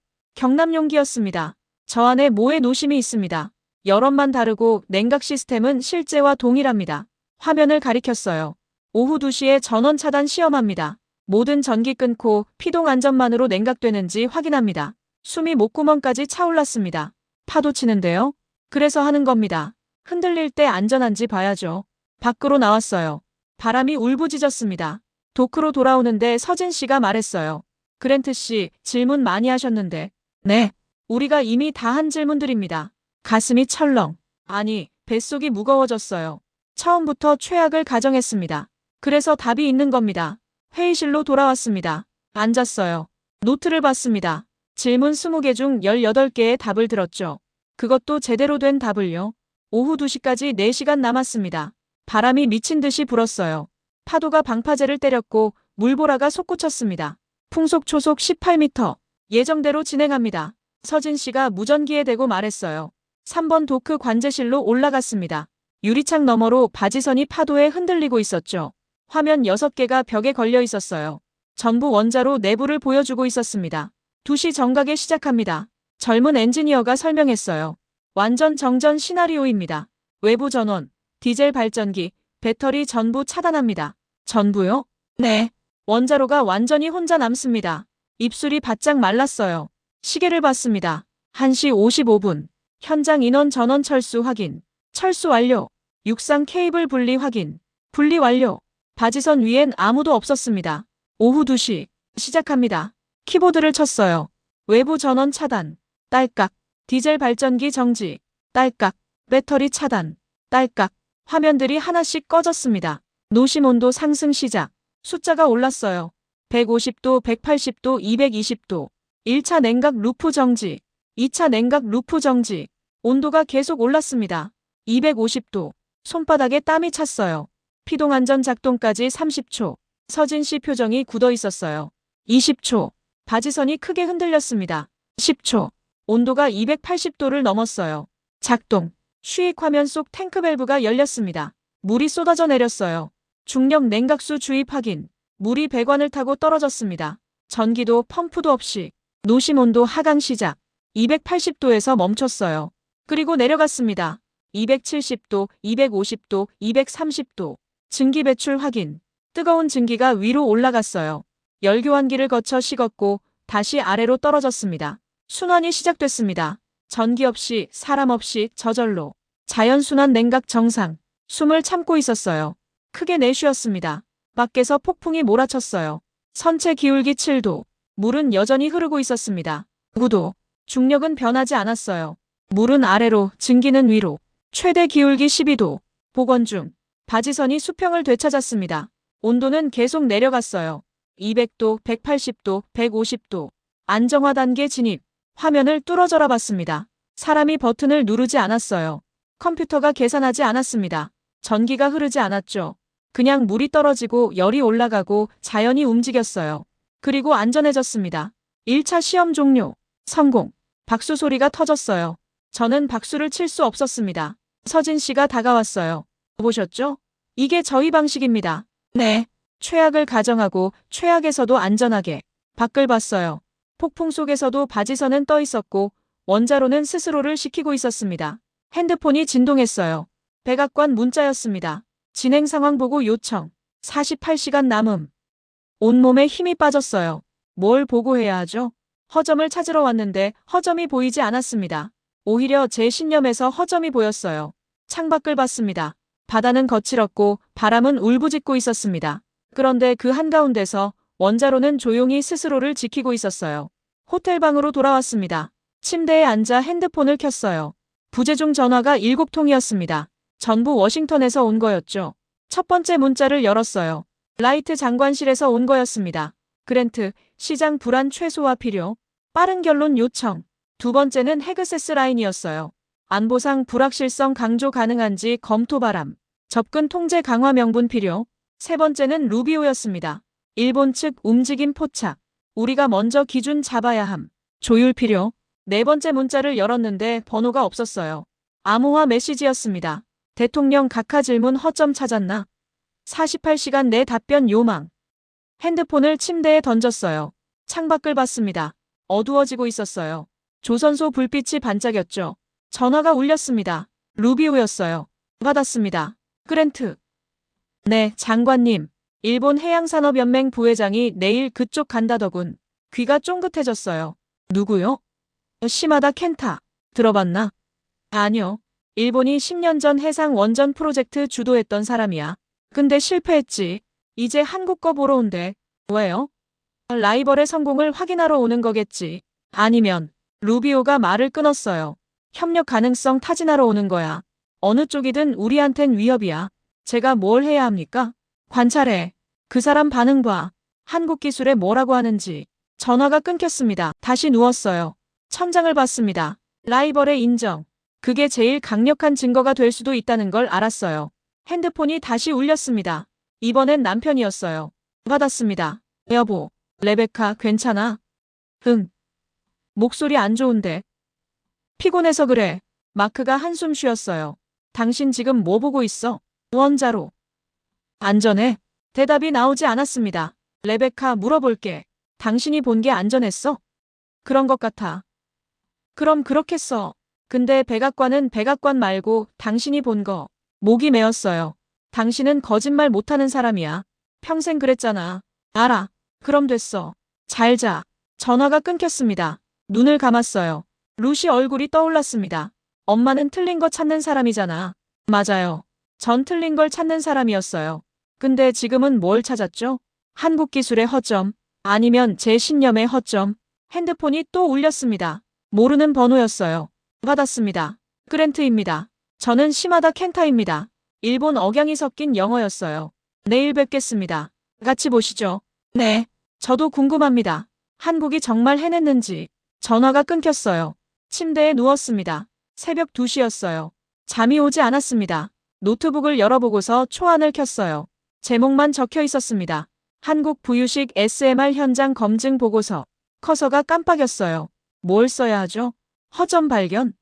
S2: 경납용기였습니다. 저 안에 모의 노심이 있습니다. 여럿만 다르고 냉각 시스템은 실제와 동일합니다. 화면을 가리켰어요. 오후 2시에 전원 차단 시험합니다. 모든 전기 끊고 피동 안전만으로 냉각되는지 확인합니다. 숨이 목구멍까지 차올랐습니다. 파도 치는데요? 그래서 하는 겁니다. 흔들릴 때 안전한지 봐야죠. 밖으로 나왔어요. 바람이 울부짖었습니다. 도크로 돌아오는데 서진 씨가 말했어요. 그랜트 씨, 질문 많이 하셨는데. 네. 우리가 이미 다 한 질문들입니다. 가슴이 철렁. 아니, 뱃속이 무거워졌어요. 처음부터 최악을 가정했습니다. 그래서 답이 있는 겁니다. 회의실로 돌아왔습니다. 앉았어요. 노트를 봤습니다. 질문 20개 중 18개의 답을 들었죠. 그것도 제대로 된 답을요. 오후 2시까지 4시간 남았습니다. 바람이 미친 듯이 불었어요. 파도가 방파제를 때렸고 물보라가 솟구쳤습니다. 풍속 초속 18m. 예정대로 진행합니다. 서진 씨가 무전기에 대고 말했어요. 3번 도크 관제실로 올라갔습니다. 유리창 너머로 바지선이 파도에 흔들리고 있었죠. 화면 6개가 벽에 걸려 있었어요. 전부 원자로 내부를 보여주고 있었습니다. 2시 정각에 시작합니다. 젊은 엔지니어가 설명했어요. 완전 정전 시나리오입니다. 외부 전원, 디젤 발전기, 배터리 전부 차단합니다. 전부요? 네. 원자로가 완전히 혼자 남습니다. 입술이 바짝 말랐어요. 시계를 봤습니다. 1시 55분. 현장 인원 전원 철수 확인. 철수 완료. 육상 케이블 분리 확인. 분리 완료. 바지선 위엔 아무도 없었습니다. 오후 2시. 시작합니다. 키보드를 쳤어요. 외부 전원 차단. 딸깍. 디젤 발전기 정지. 딸깍. 배터리 차단. 딸깍. 화면들이 하나씩 꺼졌습니다. 노심 온도 상승 시작. 숫자가 올랐어요. 150도, 180도, 220도. 1차 냉각 루프 정지. 2차 냉각 루프 정지. 온도가 계속 올랐습니다. 250도. 손바닥에 땀이 찼어요. 피동 안전 작동까지 30초. 서진 씨 표정이 굳어 있었어요. 20초. 바지선이 크게 흔들렸습니다. 10초. 온도가 280도를 넘었어요. 작동. 쉬익 화면 속 탱크 밸브가 열렸습니다. 물이 쏟아져 내렸어요. 중력 냉각수 주입 확인. 물이 배관을 타고 떨어졌습니다. 전기도 펌프도 없이. 노심 온도 하강 시작. 280도에서 멈췄어요. 그리고 내려갔습니다. 270도, 250도, 230도. 증기 배출 확인. 뜨거운 증기가 위로 올라갔어요. 열교환기를 거쳐 식었고 다시 아래로 떨어졌습니다. 순환이 시작됐습니다. 전기 없이 사람 없이 저절로. 자연순환 냉각 정상. 숨을 참고 있었어요. 크게 내쉬었습니다. 밖에서 폭풍이 몰아쳤어요. 선체 기울기 7도. 물은 여전히 흐르고 있었습니다. 9도. 중력은 변하지 않았어요. 물은 아래로, 증기는 위로. 최대 기울기 12도. 복원 중. 바지선이 수평을 되찾았습니다. 온도는 계속 내려갔어요. 200도, 180도, 150도. 안정화 단계 진입. 화면을 뚫어져라 봤습니다. 사람이 버튼을 누르지 않았어요. 컴퓨터가 계산하지 않았습니다. 전기가 흐르지 않았죠. 그냥 물이 떨어지고 열이 올라가고 자연이 움직였어요. 그리고 안전해졌습니다. 1차 시험 종료. 성공. 박수 소리가 터졌어요. 저는 박수를 칠 수 없었습니다. 서진 씨가 다가왔어요. 보셨죠? 이게 저희 방식입니다. 네. 최악을 가정하고 최악에서도 안전하게 밖을 봤어요. 폭풍 속에서도 바지선은 떠 있었고 원자로는 스스로를 식히고 있었습니다. 핸드폰이 진동했어요. 백악관 문자였습니다. 진행 상황 보고 요청. 48시간 남음. 온몸에 힘이 빠졌어요. 뭘 보고해야 하죠? 허점을 찾으러 왔는데 허점이 보이지 않았습니다. 오히려 제 신념에서 허점이 보였어요. 창밖을 봤습니다. 바다는 거칠었고 바람은 울부짖고 있었습니다. 그런데 그 한가운데서 원자로는 조용히 스스로를 지키고 있었어요. 호텔 방으로 돌아왔습니다. 침대에 앉아 핸드폰을 켰어요. 부재중 전화가 7통이었습니다. 전부 워싱턴에서 온 거였죠. 첫 번째 문자를 열었어요. 라이트 장관실에서 온 거였습니다. 그랜트, 시장 불안 최소화 필요. 빠른 결론 요청. 두 번째는 헤그세스 라인이었어요. 안보상 불확실성 강조 가능한지 검토 바람. 접근 통제 강화 명분 필요. 세 번째는 루비오였습니다. 일본 측 움직임 포착. 우리가 먼저 기준 잡아야 함. 조율 필요. 네 번째 문자를 열었는데 번호가 없었어요. 암호화 메시지였습니다. 대통령 각하 질문 허점 찾았나? 48시간 내 답변 요망. 핸드폰을 침대에 던졌어요. 창밖을 봤습니다. 어두워지고 있었어요. 조선소 불빛이 반짝였죠. 전화가 울렸습니다. 루비오였어요. 받았습니다. 그랜트. 네, 장관님. 일본 해양산업연맹 부회장이 내일 그쪽 간다더군. 귀가 쫑긋해졌어요. 누구요? 시마다 켄타. 들어봤나? 아니요. 일본이 10년 전 해상 원전 프로젝트 주도했던 사람이야. 근데 실패했지. 이제 한국 거 보러 온대. 왜요? 라이벌의 성공을 확인하러 오는 거겠지. 아니면 루비오가 말을 끊었어요. 협력 가능성 타진하러 오는 거야. 어느 쪽이든 우리한텐 위협이야. 제가 뭘 해야 합니까? 관찰해. 그 사람 반응 봐. 한국 기술에 뭐라고 하는지. 전화가 끊겼습니다. 다시 누웠어요. 천장을 봤습니다. 라이벌의 인정. 그게 제일 강력한 증거가 될 수도 있다는 걸 알았어요. 핸드폰이 다시 울렸습니다. 이번엔 남편이었어요. 받았습니다. 여보, 레베카 괜찮아? 응. 목소리 안 좋은데. 피곤해서 그래. 마크가 한숨 쉬었어요. 당신 지금 뭐 보고 있어? 원자로. 안전해? 대답이 나오지 않았습니다. 레베카 물어볼게. 당신이 본 게 안전했어? 그런 것 같아. 그럼 그렇겠어. 근데 백악관은 백악관 말고 당신이 본 거. 목이 메었어요. 당신은 거짓말 못하는 사람이야. 평생 그랬잖아. 알아. 그럼 됐어. 잘 자. 전화가 끊겼습니다. 눈을 감았어요. 루시 얼굴이 떠올랐습니다. 엄마는 틀린 거 찾는 사람이잖아. 맞아요. 전 틀린 걸 찾는 사람이었어요. 근데 지금은 뭘 찾았죠? 한국 기술의 허점, 아니면 제 신념의 허점. 핸드폰이 또 울렸습니다. 모르는 번호였어요. 받았습니다. 그랜트입니다. 저는 시마다 켄타입니다. 일본 억양이 섞인 영어였어요. 내일 뵙겠습니다. 같이 보시죠. 네. 저도 궁금합니다. 한국이 정말 해냈는지. 전화가 끊겼어요. 침대에 누웠습니다. 새벽 2시였어요. 잠이 오지 않았습니다. 노트북을 열어보고서 초안을 켰어요. 제목만 적혀 있었습니다. 한국 부유식 SMR 현장 검증 보고서. 커서가 깜빡였어요. 뭘 써야 하죠? 허점 발견?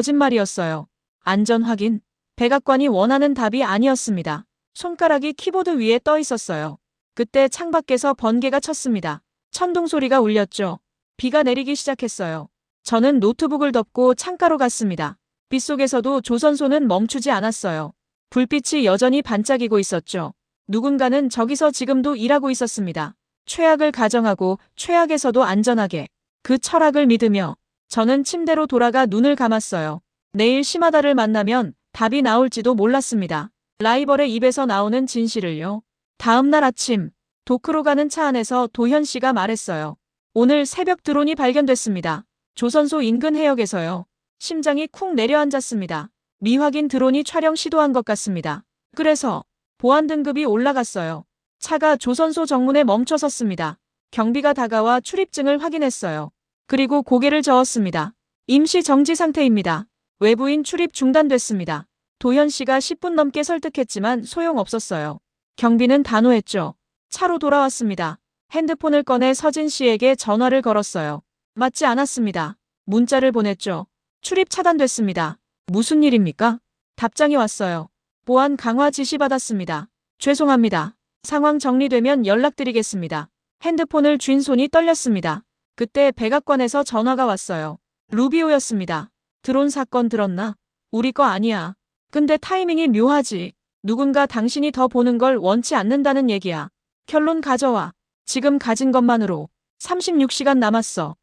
S2: 거짓말이었어요. 안전 확인? 백악관이 원하는 답이 아니었습니다. 손가락이 키보드 위에 떠 있었어요. 그때 창밖에서 번개가 쳤습니다. 천둥 소리가 울렸죠. 비가 내리기 시작했어요. 저는 노트북을 덮고 창가로 갔습니다. 빗속에서도 조선소는 멈추지 않았어요. 불빛이 여전히 반짝이고 있었죠. 누군가는 저기서 지금도 일하고 있었습니다. 최악을 가정하고 최악에서도 안전하게. 그 철학을 믿으며 저는 침대로 돌아가 눈을 감았어요. 내일 시마다를 만나면 답이 나올지도 몰랐습니다. 라이벌의 입에서 나오는 진실을요. 다음 날 아침 도크로 가는 차 안에서 도현 씨가 말했어요. 오늘 새벽 드론이 발견됐습니다. 조선소 인근 해역에서요. 심장이 쿵 내려앉았습니다. 미확인 드론이 촬영 시도한 것 같습니다. 그래서 보안 등급이 올라갔어요. 차가 조선소 정문에 멈춰 섰습니다. 경비가 다가와 출입증을 확인했어요. 그리고 고개를 저었습니다. 임시 정지 상태입니다. 외부인 출입 중단됐습니다. 도현 씨가 10분 넘게 설득했지만 소용없었어요. 경비는 단호했죠. 차로 돌아왔습니다. 핸드폰을 꺼내 서진 씨에게 전화를 걸었어요. 맞지 않았습니다. 문자를 보냈죠. 출입 차단됐습니다. 무슨 일입니까? 답장이 왔어요. 보안 강화 지시 받았습니다. 죄송합니다. 상황 정리되면 연락드리겠습니다. 핸드폰을 쥔 손이 떨렸습니다. 그때 백악관에서 전화가 왔어요. 루비오였습니다. 드론 사건 들었나? 우리 거 아니야. 근데 타이밍이 묘하지. 누군가 당신이 더 보는 걸 원치 않는다는 얘기야. 결론 가져와. 지금 가진 것만으로 36시간 남았어.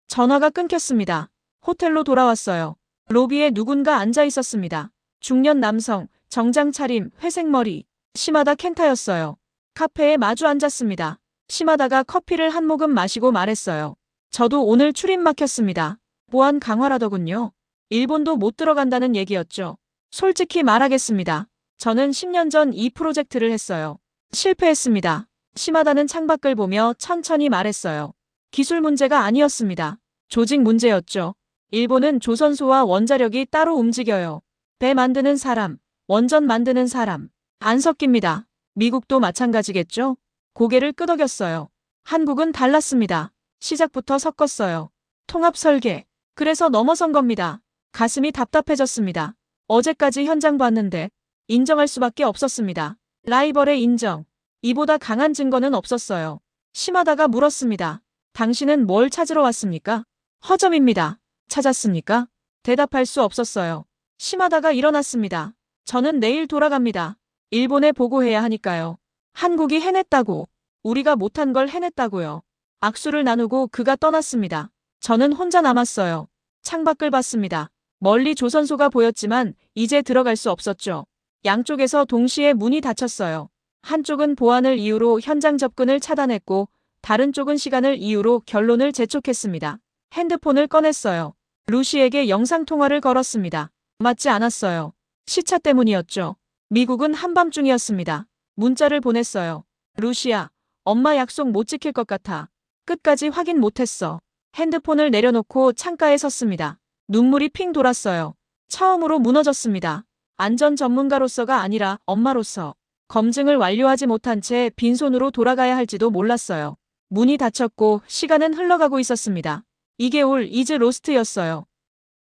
S2: 전화가 끊겼습니다. 호텔로 돌아왔어요. 로비에 누군가 앉아 있었습니다. 중년 남성, 정장 차림, 회색 머리. 시마다 켄타였어요. 카페에 마주 앉았습니다. 시마다가 커피를 한 모금 마시고 말했어요. 저도 오늘 출입 막혔습니다. 보안 강화라더군요. 일본도 못 들어간다는 얘기였죠. 솔직히 말하겠습니다. 저는 10년 전 이 프로젝트를 했어요. 실패했습니다. 시마다는 창밖을 보며 천천히 말했어요. 기술 문제가 아니었습니다. 조직 문제였죠. 일본은 조선소와 원자력이 따로 움직여요. 배 만드는 사람, 원전 만드는 사람, 안 섞입니다. 미국도 마찬가지겠죠? 고개를 끄덕였어요. 한국은 달랐습니다. 시작부터 섞었어요. 통합 설계. 그래서 넘어선 겁니다. 가슴이 답답해졌습니다. 어제까지 현장 봤는데 인정할 수밖에 없었습니다. 라이벌의 인정. 이보다 강한 증거는 없었어요. 시마다가 물었습니다. 당신은 뭘 찾으러 왔습니까? 허점입니다. 찾았습니까? 대답할 수 없었어요. 시마다가 일어났습니다. 저는 내일 돌아갑니다. 일본에 보고해야 하니까요. 한국이 해냈다고. 우리가 못한 걸 해냈다고요. 악수를 나누고 그가 떠났습니다. 저는 혼자 남았어요. 창밖을 봤습니다. 멀리 조선소가 보였지만 이제 들어갈 수 없었죠. 양쪽에서 동시에 문이 닫혔어요. 한쪽은 보안을 이유로 현장 접근을 차단했고 다른 쪽은 시간을 이유로 결론을 재촉했습니다. 핸드폰을 꺼냈어요. 루시에게 영상통화를 걸었습니다. 맞지 않았어요. 시차 때문이었죠. 미국은 한밤중이었습니다. 문자를 보냈어요. 루시야, 엄마 약속 못 지킬 것 같아. 끝까지 확인 못했어. 핸드폰을 내려놓고 창가에 섰습니다. 눈물이 핑 돌았어요. 처음으로 무너졌습니다. 안전 전문가로서가 아니라 엄마로서. 검증을 완료하지 못한 채 빈손으로 돌아가야 할지도 몰랐어요. 문이 닫혔고 시간은 흘러가고 있었습니다. 이게 올 이즈 로스트였어요.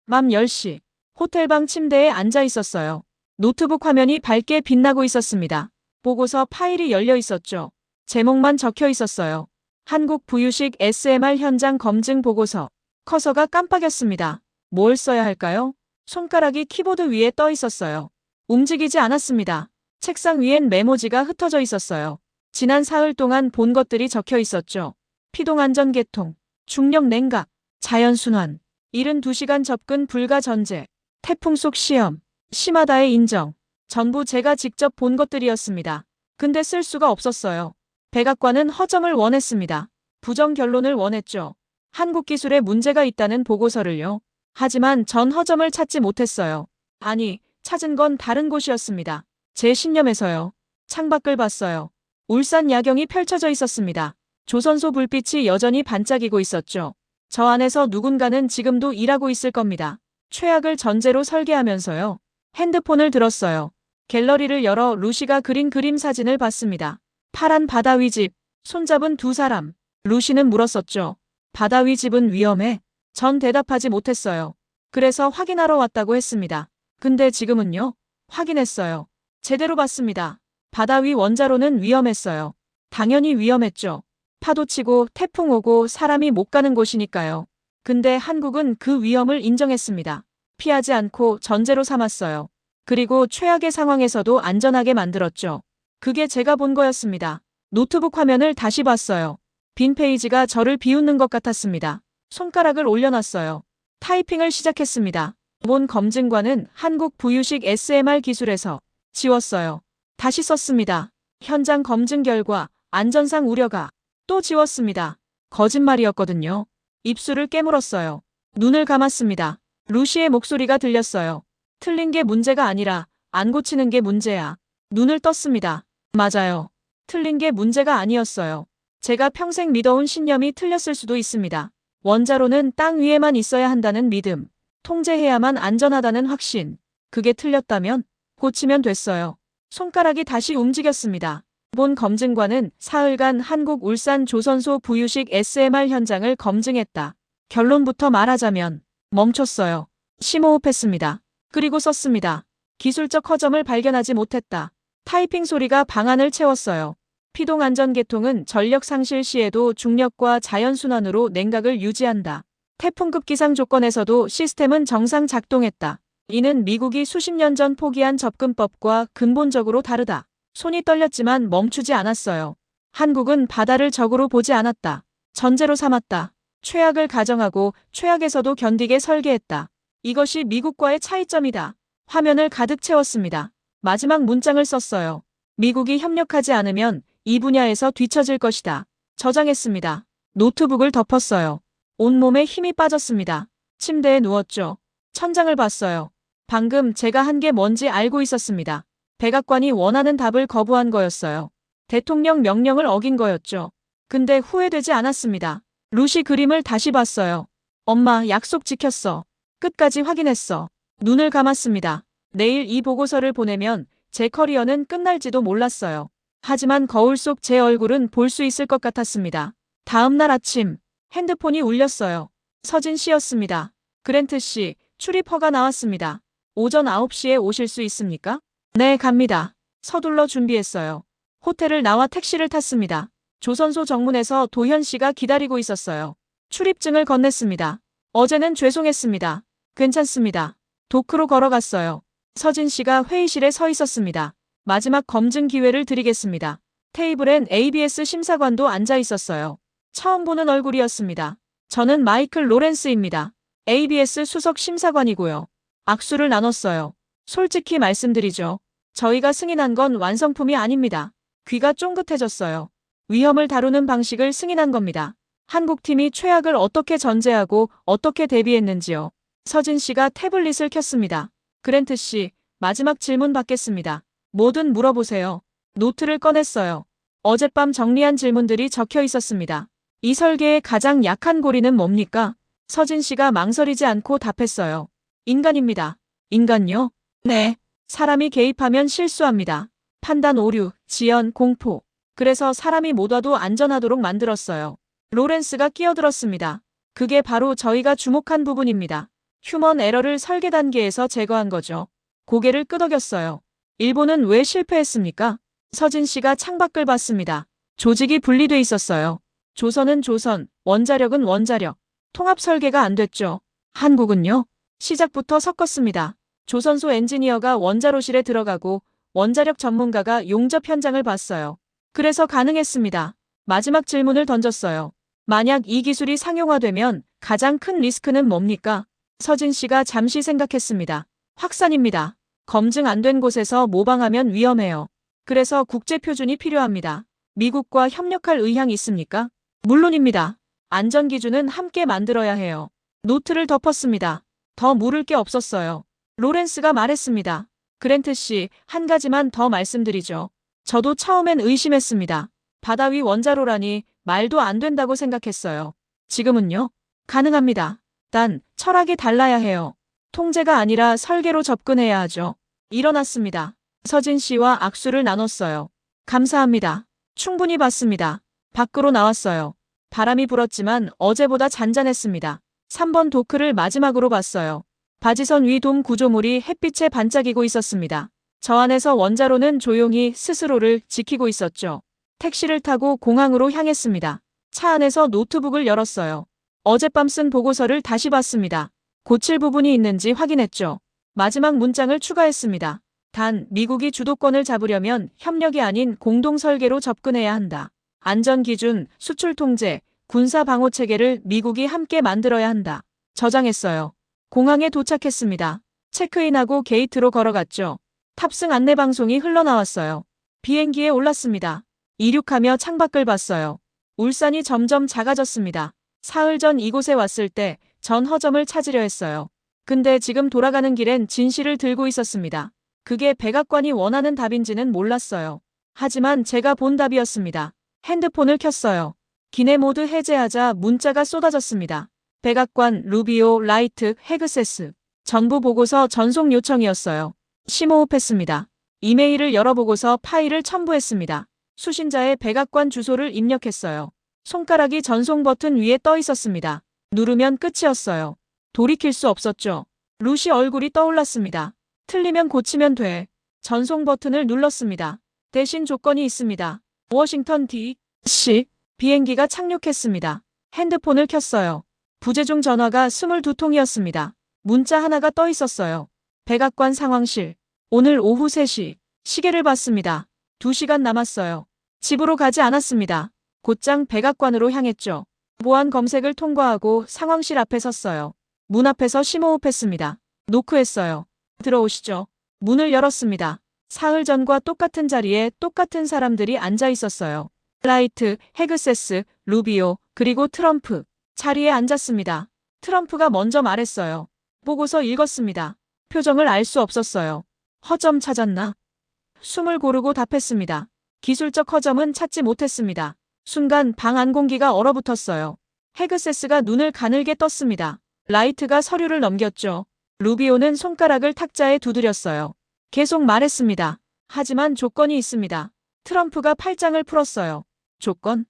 S2: 밤 10시. 호텔방 침대에 앉아 있었어요. 노트북 화면이 밝게 빛나고 있었습니다. 보고서 파일이 열려 있었죠. 제목만 적혀 있었어요. 한국 부유식 SMR 현장 검증 보고서. 커서가 깜빡였습니다. 뭘 써야 할까요? 손가락이 키보드 위에 떠 있었어요. 움직이지 않았습니다. 책상 위엔 메모지가 흩어져 있었어요. 지난 사흘 동안 본 것들이 적혀 있었죠. 피동안전 개통, 중력 냉각, 자연순환, 72시간 접근 불가 전제, 태풍 속 시험, 시마다의 인정. 전부 제가 직접 본 것들이었습니다. 근데 쓸 수가 없었어요. 백악관은 허점을 원했습니다. 부정 결론을 원했죠. 한국 기술에 문제가 있다는 보고서를요. 하지만 전 허점을 찾지 못했어요. 아니, 찾은 건 다른 곳이었습니다. 제 신념에서요. 창밖을 봤어요. 울산 야경이 펼쳐져 있었습니다. 조선소 불빛이 여전히 반짝이고 있었죠. 저 안에서 누군가는 지금도 일하고 있을 겁니다. 최악을 전제로 설계하면서요. 핸드폰을 들었어요. 갤러리를 열어 루시가 그린 그림 사진을 봤습니다. 파란 바다 위 집, 손잡은 두 사람. 루시는 물었었죠. 바다 위 집은 위험해? 전 대답하지 못했어요. 그래서 확인하러 왔다고 했습니다. 근데 지금은요? 확인했어요. 제대로 봤습니다. 바다 위 원자로는 위험했어요. 당연히 위험했죠. 파도 치고 태풍 오고 사람이 못 가는 곳이니까요. 근데 한국은 그 위험을 인정했습니다. 피하지 않고 전제로 삼았어요. 그리고 최악의 상황에서도 안전하게 만들었죠. 그게 제가 본 거였습니다. 노트북 화면을 다시 봤어요. 빈 페이지가 저를 비웃는 것 같았습니다. 손가락을 올려놨어요. 타이핑을 시작했습니다. 본 검증관은 한국 부유식 SMR 기술에서 지웠어요. 다시 썼습니다. 현장 검증 결과 안전상 우려가. 또 지웠습니다. 거짓말이었거든요. 입술을 깨물었어요. 눈을 감았습니다. 루시의 목소리가 들렸어요. 틀린 게 문제가 아니라 안 고치는 게 문제야. 눈을 떴습니다. 맞아요. 틀린 게 문제가 아니었어요. 제가 평생 믿어온 신념이 틀렸을 수도 있습니다. 원자로는 땅 위에만 있어야 한다는 믿음. 통제해야만 안전하다는 확신. 그게 틀렸다면 고치면 됐어요. 손가락이 다시 움직였습니다. 본 검증관은 사흘간 한국 울산 조선소 부유식 SMR 현장을 검증했다. 결론부터 말하자면 멈췄어요. 심호흡했습니다. 그리고 썼습니다. 기술적 허점을 발견하지 못했다. 타이핑 소리가 방안을 채웠어요. 피동안전계통은 전력 상실 시에도 중력과 자연순환으로 냉각을 유지한다. 태풍급 기상 조건에서도 시스템은 정상 작동했다. 이는 미국이 수십 년 전 포기한 접근법과 근본적으로 다르다. 손이 떨렸지만 멈추지 않았어요. 한국은 바다를 적으로 보지 않았다. 전제로 삼았다. 최악을 가정하고 최악에서도 견디게 설계했다. 이것이 미국과의 차이점이다. 화면을 가득 채웠습니다. 마지막 문장을 썼어요. 미국이 협력하지 않으면 이 분야에서 뒤처질 것이다. 저장했습니다. 노트북을 덮었어요. 온몸에 힘이 빠졌습니다. 침대에 누웠죠. 천장을 봤어요. 방금 제가 한 게 뭔지 알고 있었습니다. 백악관이 원하는 답을 거부한 거였어요. 대통령 명령을 어긴 거였죠. 근데 후회되지 않았습니다. 루시 그림을 다시 봤어요. 엄마, 약속 지켰어. 끝까지 확인했어. 눈을 감았습니다. 내일 이 보고서를 보내면 제 커리어는 끝날지도 몰랐어요. 하지만 거울 속 제 얼굴은 볼 수 있을 것 같았습니다. 다음 날 아침, 핸드폰이 울렸어요. 서진 씨였습니다. 그랜트 씨, 출입허가 나왔습니다. 오전 9시에 오실 수 있습니까? 네, 갑니다. 서둘러 준비했어요. 호텔을 나와 택시를 탔습니다. 조선소 정문에서 도현 씨가 기다리고 있었어요. 출입증을 건넸습니다. 어제는 죄송했습니다. 괜찮습니다. 도크로 걸어갔어요. 서진 씨가 회의실에 서 있었습니다. 마지막 검증 기회를 드리겠습니다. 테이블엔 ABS 심사관도 앉아 있었어요. 처음 보는 얼굴이었습니다. 저는 마이클 로렌스입니다. ABS 수석 심사관이고요. 악수를 나눴어요. 솔직히 말씀드리죠. 저희가 승인한 건 완성품이 아닙니다. 귀가 쫑긋해졌어요. 위험을 다루는 방식을 승인한 겁니다. 한국팀이 최악을 어떻게 전제하고 어떻게 대비했는지요. 서진 씨가 태블릿을 켰습니다. 그랜트 씨, 마지막 질문 받겠습니다. 뭐든 물어보세요. 노트를 꺼냈어요. 어젯밤 정리한 질문들이 적혀 있었습니다. 이 설계의 가장 약한 고리는 뭡니까? 서진 씨가 망설이지 않고 답했어요. 인간입니다. 인간요? 네. 사람이 개입하면 실수합니다. 판단 오류, 지연, 공포. 그래서 사람이 못 와도 안전하도록 만들었어요. 로렌스가 끼어들었습니다. 그게 바로 저희가 주목한 부분입니다. 휴먼 에러를 설계 단계에서 제거한 거죠. 고개를 끄덕였어요. 일본은 왜 실패했습니까? 서진 씨가 창밖을 봤습니다. 조직이 분리돼 있었어요. 조선은 조선, 원자력은 원자력. 통합 설계가 안 됐죠. 한국은요? 시작부터 섞었습니다. 조선소 엔지니어가 원자로실에 들어가고 원자력 전문가가 용접 현장을 봤어요. 그래서 가능했습니다. 마지막 질문을 던졌어요. 만약 이 기술이 상용화되면 가장 큰 리스크는 뭡니까? 서진 씨가 잠시 생각했습니다. 확산입니다. 검증 안 된 곳에서 모방하면 위험해요. 그래서 국제표준이 필요합니다. 미국과 협력할 의향이 있습니까? 물론입니다. 안전기준은 함께 만들어야 해요. 노트를 덮었습니다. 더 물을 게 없었어요. 로렌스가 말했습니다. 그랜트 씨, 한 가지만 더 말씀드리죠. 저도 처음엔 의심했습니다. 바다 위 원자로라니 말도 안 된다고 생각했어요. 지금은요? 가능합니다. 단, 철학이 달라야 해요. 통제가 아니라 설계로 접근해야 하죠. 일어났습니다. 서진 씨와 악수를 나눴어요. 감사합니다. 충분히 봤습니다. 밖으로 나왔어요. 바람이 불었지만 어제보다 잔잔했습니다. 3번 도크를 마지막으로 봤어요. 바지선 위 돔 구조물이 햇빛에 반짝이고 있었습니다. 저 안에서 원자로는 조용히 스스로를 지키고 있었죠. 택시를 타고 공항으로 향했습니다. 차 안에서 노트북을 열었어요. 어젯밤 쓴 보고서를 다시 봤습니다. 고칠 부분이 있는지 확인했죠. 마지막 문장을 추가했습니다. 단, 미국이 주도권을 잡으려면 협력이 아닌 공동 설계로 접근해야 한다. 안전기준, 수출 통제, 군사 방호 체계를 미국이 함께 만들어야 한다. 저장했어요. 공항에 도착했습니다. 체크인하고 게이트로 걸어갔죠. 탑승 안내 방송이 흘러나왔어요. 비행기에 올랐습니다. 이륙하며 창밖을 봤어요. 울산이 점점 작아졌습니다. 사흘 전 이곳에 왔을 때 전 허점을 찾으려 했어요. 근데 지금 돌아가는 길엔 진실을 들고 있었습니다. 그게 백악관이 원하는 답인지는 몰랐어요. 하지만 제가 본 답이었습니다. 핸드폰을 켰어요. 기내 모드 해제하자 문자가 쏟아졌습니다. 백악관, 루비오, 라이트, 헤그세스. 전부 보고서 전송 요청이었어요. 심호흡했습니다. 이메일을 열어보고서 파일을 첨부했습니다. 수신자의 백악관 주소를 입력했어요. 손가락이 전송 버튼 위에 떠 있었습니다. 누르면 끝이었어요. 돌이킬 수 없었죠. 루시 얼굴이 떠올랐습니다. 틀리면 고치면 돼. 전송 버튼을 눌렀습니다. 대신 조건이 있습니다. 워싱턴 D.C. 비행기가 착륙했습니다. 핸드폰을 켰어요. 부재중 전화가 22통이었습니다. 문자 하나가 떠 있었어요. 백악관 상황실. 오늘 오후 3시. 시계를 봤습니다. 2시간 남았어요. 집으로 가지 않았습니다. 곧장 백악관으로 향했죠. 보안 검색을 통과하고 상황실 앞에 섰어요. 문 앞에서 심호흡했습니다. 노크했어요. 들어오시죠. 문을 열었습니다. 사흘 전과 똑같은 자리에 똑같은 사람들이 앉아 있었어요. 라이트, 헤그세스, 루비오, 그리고 트럼프. 자리에 앉았습니다. 트럼프가 먼저 말했어요. 보고서 읽었습니다. 표정을 알 수 없었어요. 허점 찾았나? 숨을 고르고 답했습니다. 기술적 허점은 찾지 못했습니다. 순간 방 안 공기가 얼어붙었어요. 헤그세스가 눈을 가늘게 떴습니다. 라이트가 서류를 넘겼죠. 루비오는 손가락을 탁자에 두드렸어요. 계속 말했습니다. 하지만 조건이 있습니다. 트럼프가 팔짱을 풀었어요. 조건?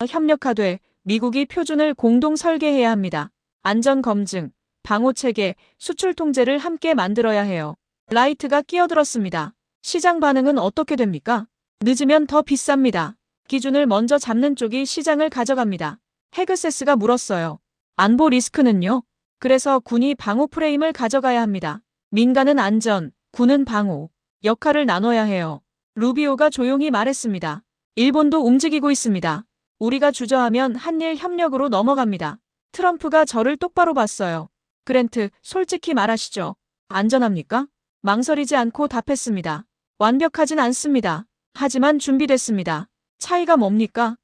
S2: 협력하되 미국이 표준을 공동 설계해야 합니다. 안전검증, 방호체계, 수출 통제를 함께 만들어야 해요. 라이트가 끼어들었습니다. 시장 반응은 어떻게 됩니까? 늦으면 더 비쌉니다. 기준을 먼저 잡는 쪽이 시장을 가져갑니다. 헤그세스가 물었어요. 안보 리스크는요? 그래서 군이 방호 프레임을 가져가야 합니다. 민간은 안전, 군은 방호. 역할을 나눠야 해요. 루비오가 조용히 말했습니다. 일본도 움직이고 있습니다. 우리가 주저하면 한일 협력으로 넘어갑니다. 트럼프가 저를 똑바로 봤어요. 그랜트, 솔직히 말하시죠. 안전합니까? 망설이지 않고 답했습니다. 완벽하진 않습니다. 하지만 준비됐습니다. 차이가 뭡니까?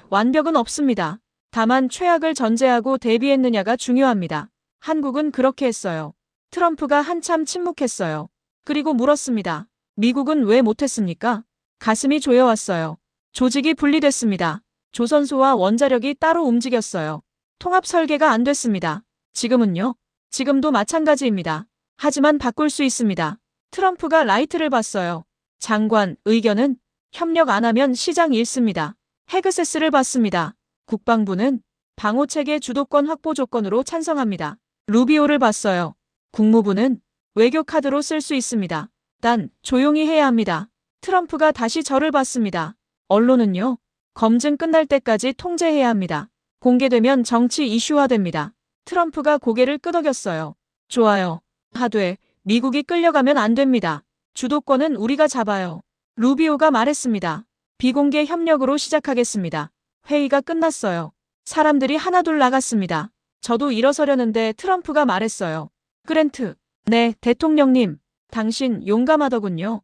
S2: 완벽은 없습니다. 다만 최악을 전제하고 대비했느냐가 중요합니다. 한국은 그렇게 했어요. 트럼프가 한참 침묵했어요. 그리고 물었습니다. 미국은 왜 못했습니까? 가슴이 조여왔어요. 조직이 분리됐습니다. 조선소와 원자력이 따로 움직였어요. 통합 설계가 안 됐습니다. 지금은요? 지금도 마찬가지입니다. 하지만 바꿀 수 있습니다. 트럼프가 라이트를 봤어요. 장관, 의견은? 협력 안 하면 시장 잃습니다. 헤그세스를 봤습니다. 국방부는? 방호체계 주도권 확보 조건으로 찬성합니다. 루비오를 봤어요. 국무부는? 외교 카드로 쓸 수 있습니다. 단, 조용히 해야 합니다. 트럼프가 다시 저를 봤습니다. 언론은요? 검증 끝날 때까지 통제해야 합니다. 공개되면 정치 이슈화됩니다. 트럼프가 고개를 끄덕였어요. 좋아요. 하되 미국이 끌려가면 안 됩니다. 주도권은 우리가 잡아요. 루비오가 말했습니다. 비공개 협력으로 시작하겠습니다. 회의가 끝났어요. 사람들이 하나둘 나갔습니다. 저도 일어서려는데 트럼프가 말했어요. 그랜트. 네, 대통령님. 당신 용감하더군요.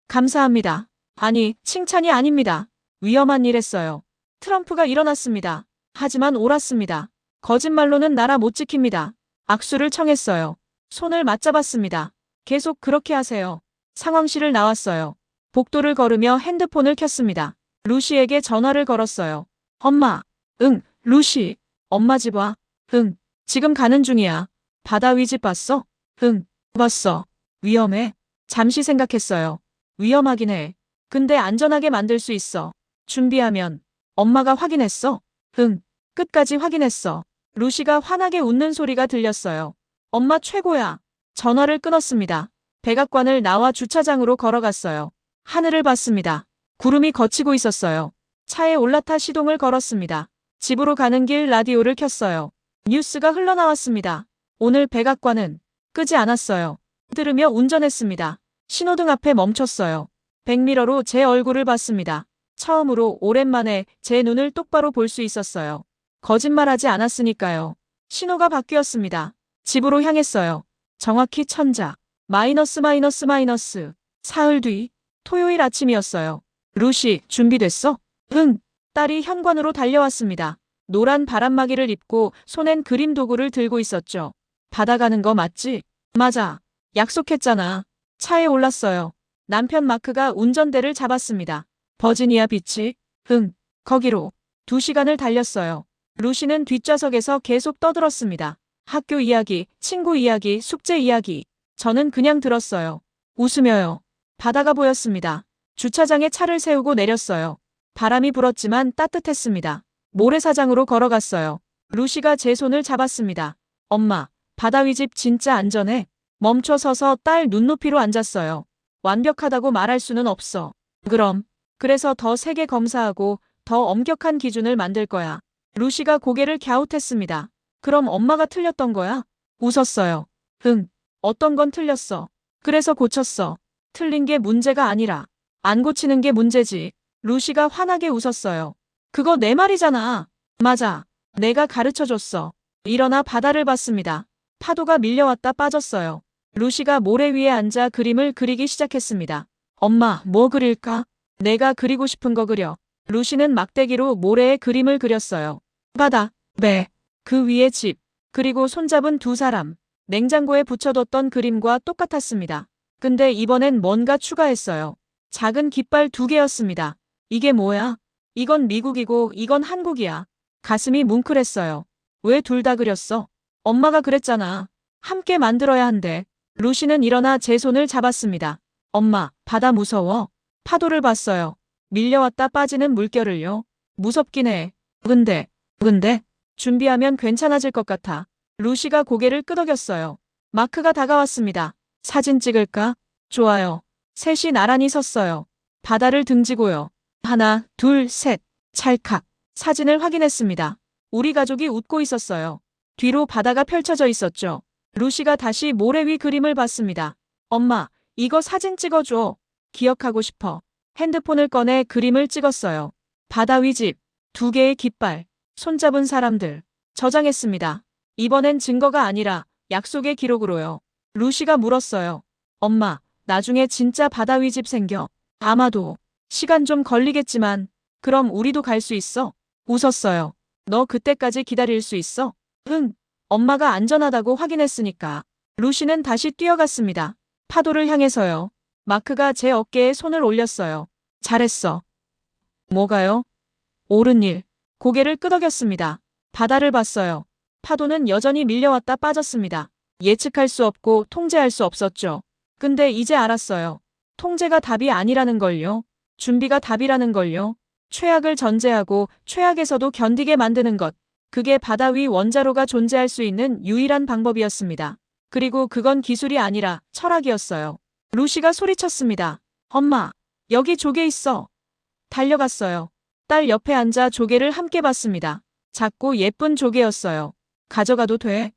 S2: 감사합니다. 아니, 칭찬이 아닙니다. 위험한 일 했어요. 트럼프가 일어났습니다. 하지만 옳았습니다. 거짓말로는 나라 못 지킵니다. 악수를 청했어요. 손을 맞잡았습니다. 계속 그렇게 하세요. 상황실을 나왔어요. 복도를 걸으며 핸드폰을 켰습니다. 루시에게 전화를 걸었어요. 엄마. 응, 루시. 엄마 집 와. 응, 지금 가는 중이야. 바다 위집 봤어? 응, 봤어. 위험해. 잠시 생각했어요. 위험하긴 해. 근데 안전하게 만들 수 있어. 준비하면. 엄마가 확인했어? 응, 끝까지 확인했어. 루시가 환하게 웃는 소리가 들렸어요. 엄마 최고야. 전화를 끊었습니다. 백악관을 나와 주차장으로 걸어갔어요. 하늘을 봤습니다. 구름이 걷히고 있었어요. 차에 올라타 시동을 걸었습니다. 집으로 가는 길 라디오를 켰어요. 뉴스가 흘러나왔습니다. 오늘 백악관은 끄지 않았어요. 들으며 운전했습니다. 신호등 앞에 멈췄어요. 백미러로 제 얼굴을 봤습니다. 처음으로 오랜만에 제 눈을 똑바로 볼 수 있었어요. 거짓말하지 않았으니까요. 신호가 바뀌었습니다. 집으로 향했어요. 정확히 천자. 마이너스. 사흘 뒤 토요일 아침이었어요. 루시, 준비됐어? 응. 딸이 현관으로 달려왔습니다. 노란 바람막이를 입고 손엔 그림 도구를 들고 있었죠. 바다 가는 거 맞지? 맞아. 약속했잖아. 차에 올랐어요. 남편 마크가 운전대를 잡았습니다. 버지니아 비치? 응. 거기로. 2시간을 달렸어요. 루시는 뒷좌석에서 계속 떠들었습니다. 학교 이야기, 친구 이야기, 숙제 이야기. 저는 그냥 들었어요. 웃으며요. 바다가 보였습니다. 주차장에 차를 세우고 내렸어요. 바람이 불었지만 따뜻했습니다. 모래사장으로 걸어갔어요. 루시가 제 손을 잡았습니다. 엄마, 바다 위집 진짜 안전해? 멈춰 서서 딸 눈높이로 앉았어요. 완벽하다고 말할 수는 없어. 그럼 그래서 더 세게 검사하고 더 엄격한 기준을 만들 거야. 루시가 고개를 갸웃했습니다. 그럼 엄마가 틀렸던 거야? 웃었어요. 응. 어떤 건 틀렸어. 그래서 고쳤어. 틀린 게 문제가 아니라 안 고치는 게 문제지. 루시가 환하게 웃었어요. 그거 내 말이잖아. 맞아. 내가 가르쳐줬어. 일어나 바다를 봤습니다. 파도가 밀려왔다 빠졌어요. 루시가 모래 위에 앉아 그림을 그리기 시작했습니다. 엄마, 뭐 그릴까? 내가 그리고 싶은 거 그려. 루시는 막대기로 모래에 그림을 그렸어요. 바다, 배, 그 위에 집, 그리고 손잡은 두 사람. 냉장고에 붙여뒀던 그림과 똑같았습니다. 근데 이번엔 뭔가 추가했어요. 작은 깃발 2개였습니다. 이게 뭐야? 이건 미국이고 이건 한국이야. 가슴이 뭉클했어요. 왜 둘 다 그렸어? 엄마가 그랬잖아. 함께 만들어야 한대. 루시는 일어나 제 손을 잡았습니다. 엄마, 바다 무서워. 파도를 봤어요. 밀려왔다 빠지는 물결을요. 무섭긴 해. 근데 준비하면 괜찮아질 것 같아. 루시가 고개를 끄덕였어요. 마크가 다가왔습니다. 사진 찍을까? 좋아요. 셋이 나란히 섰어요. 바다를 등지고요. 하나, 둘, 셋. 찰칵. 사진을 확인했습니다. 우리 가족이 웃고 있었어요. 뒤로 바다가 펼쳐져 있었죠. 루시가 다시 모래 위 그림을 봤습니다. 엄마, 이거 사진 찍어줘. 기억하고 싶어. 핸드폰을 꺼내 그림을 찍었어요. 바다 위 집, 2개의 깃발, 손잡은 사람들. 저장했습니다. 이번엔 증거가 아니라 약속의 기록으로요. 루시가 물었어요. 엄마, 나중에 진짜 바다 위 집 생겨. 아마도. 시간 좀 걸리겠지만, 그럼 우리도 갈 수 있어? 웃었어요. 너 그때까지 기다릴 수 있어? 응. 엄마가 안전하다고 확인했으니까. 루시는 다시 뛰어갔습니다. 파도를 향해서요. 마크가 제 어깨에 손을 올렸어요. 잘했어. 뭐가요? 옳은 일. 고개를 끄덕였습니다. 바다를 봤어요. 파도는 여전히 밀려왔다 빠졌습니다. 예측할 수 없고 통제할 수 없었죠. 근데 이제 알았어요. 통제가 답이 아니라는 걸요. 준비가 답이라는 걸요. 최악을 전제하고 최악에서도 견디게 만드는 것. 그게 바다 위 원자로가 존재할 수 있는 유일한 방법이었습니다. 그리고 그건 기술이 아니라 철학이었어요. 루시가 소리쳤습니다. 엄마, 여기 조개 있어. 달려갔어요. 딸 옆에 앉아 조개를 함께 봤습니다. 작고 예쁜 조개였어요. 가져가도 돼?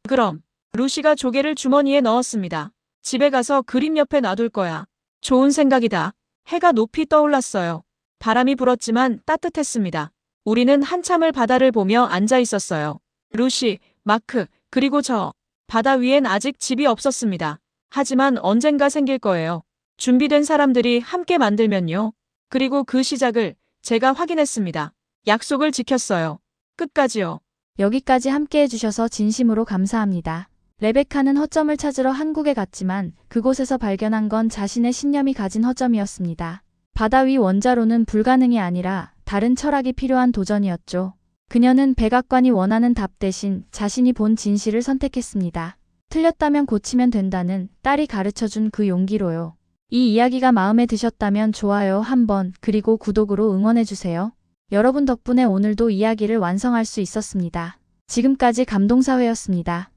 S2: 그럼. 루시가 조개를 주머니에 넣었습니다. 집에 가서 그림 옆에 놔둘 거야. 좋은 생각이다. 해가 높이 떠올랐어요. 바람이 불었지만 따뜻했습니다. 우리는 한참을 바다를 보며 앉아 있었어요. 루시, 마크, 그리고 저. 바다 위엔 아직 집이 없었습니다. 하지만 언젠가 생길 거예요. 준비된 사람들이 함께 만들면요. 그리고 그 시작을 제가 확인했습니다. 약속을 지켰어요. 끝까지요.
S3: 여기까지 함께 해주셔서 진심으로 감사합니다. 레베카는 허점을 찾으러 한국에 갔지만 그곳에서 발견한 건 자신의 신념이 가진 허점이었습니다. 바다 위 원자로는 불가능이 아니라 다른 철학이 필요한 도전이었죠. 그녀는 백악관이 원하는 답 대신 자신이 본 진실을 선택했습니다. 틀렸다면 고치면 된다는 딸이 가르쳐준 그 용기로요. 이 이야기가 마음에 드셨다면 좋아요 한번 그리고 구독으로 응원해주세요. 여러분 덕분에 오늘도 이야기를 완성할 수 있었습니다. 지금까지 감동사회였습니다.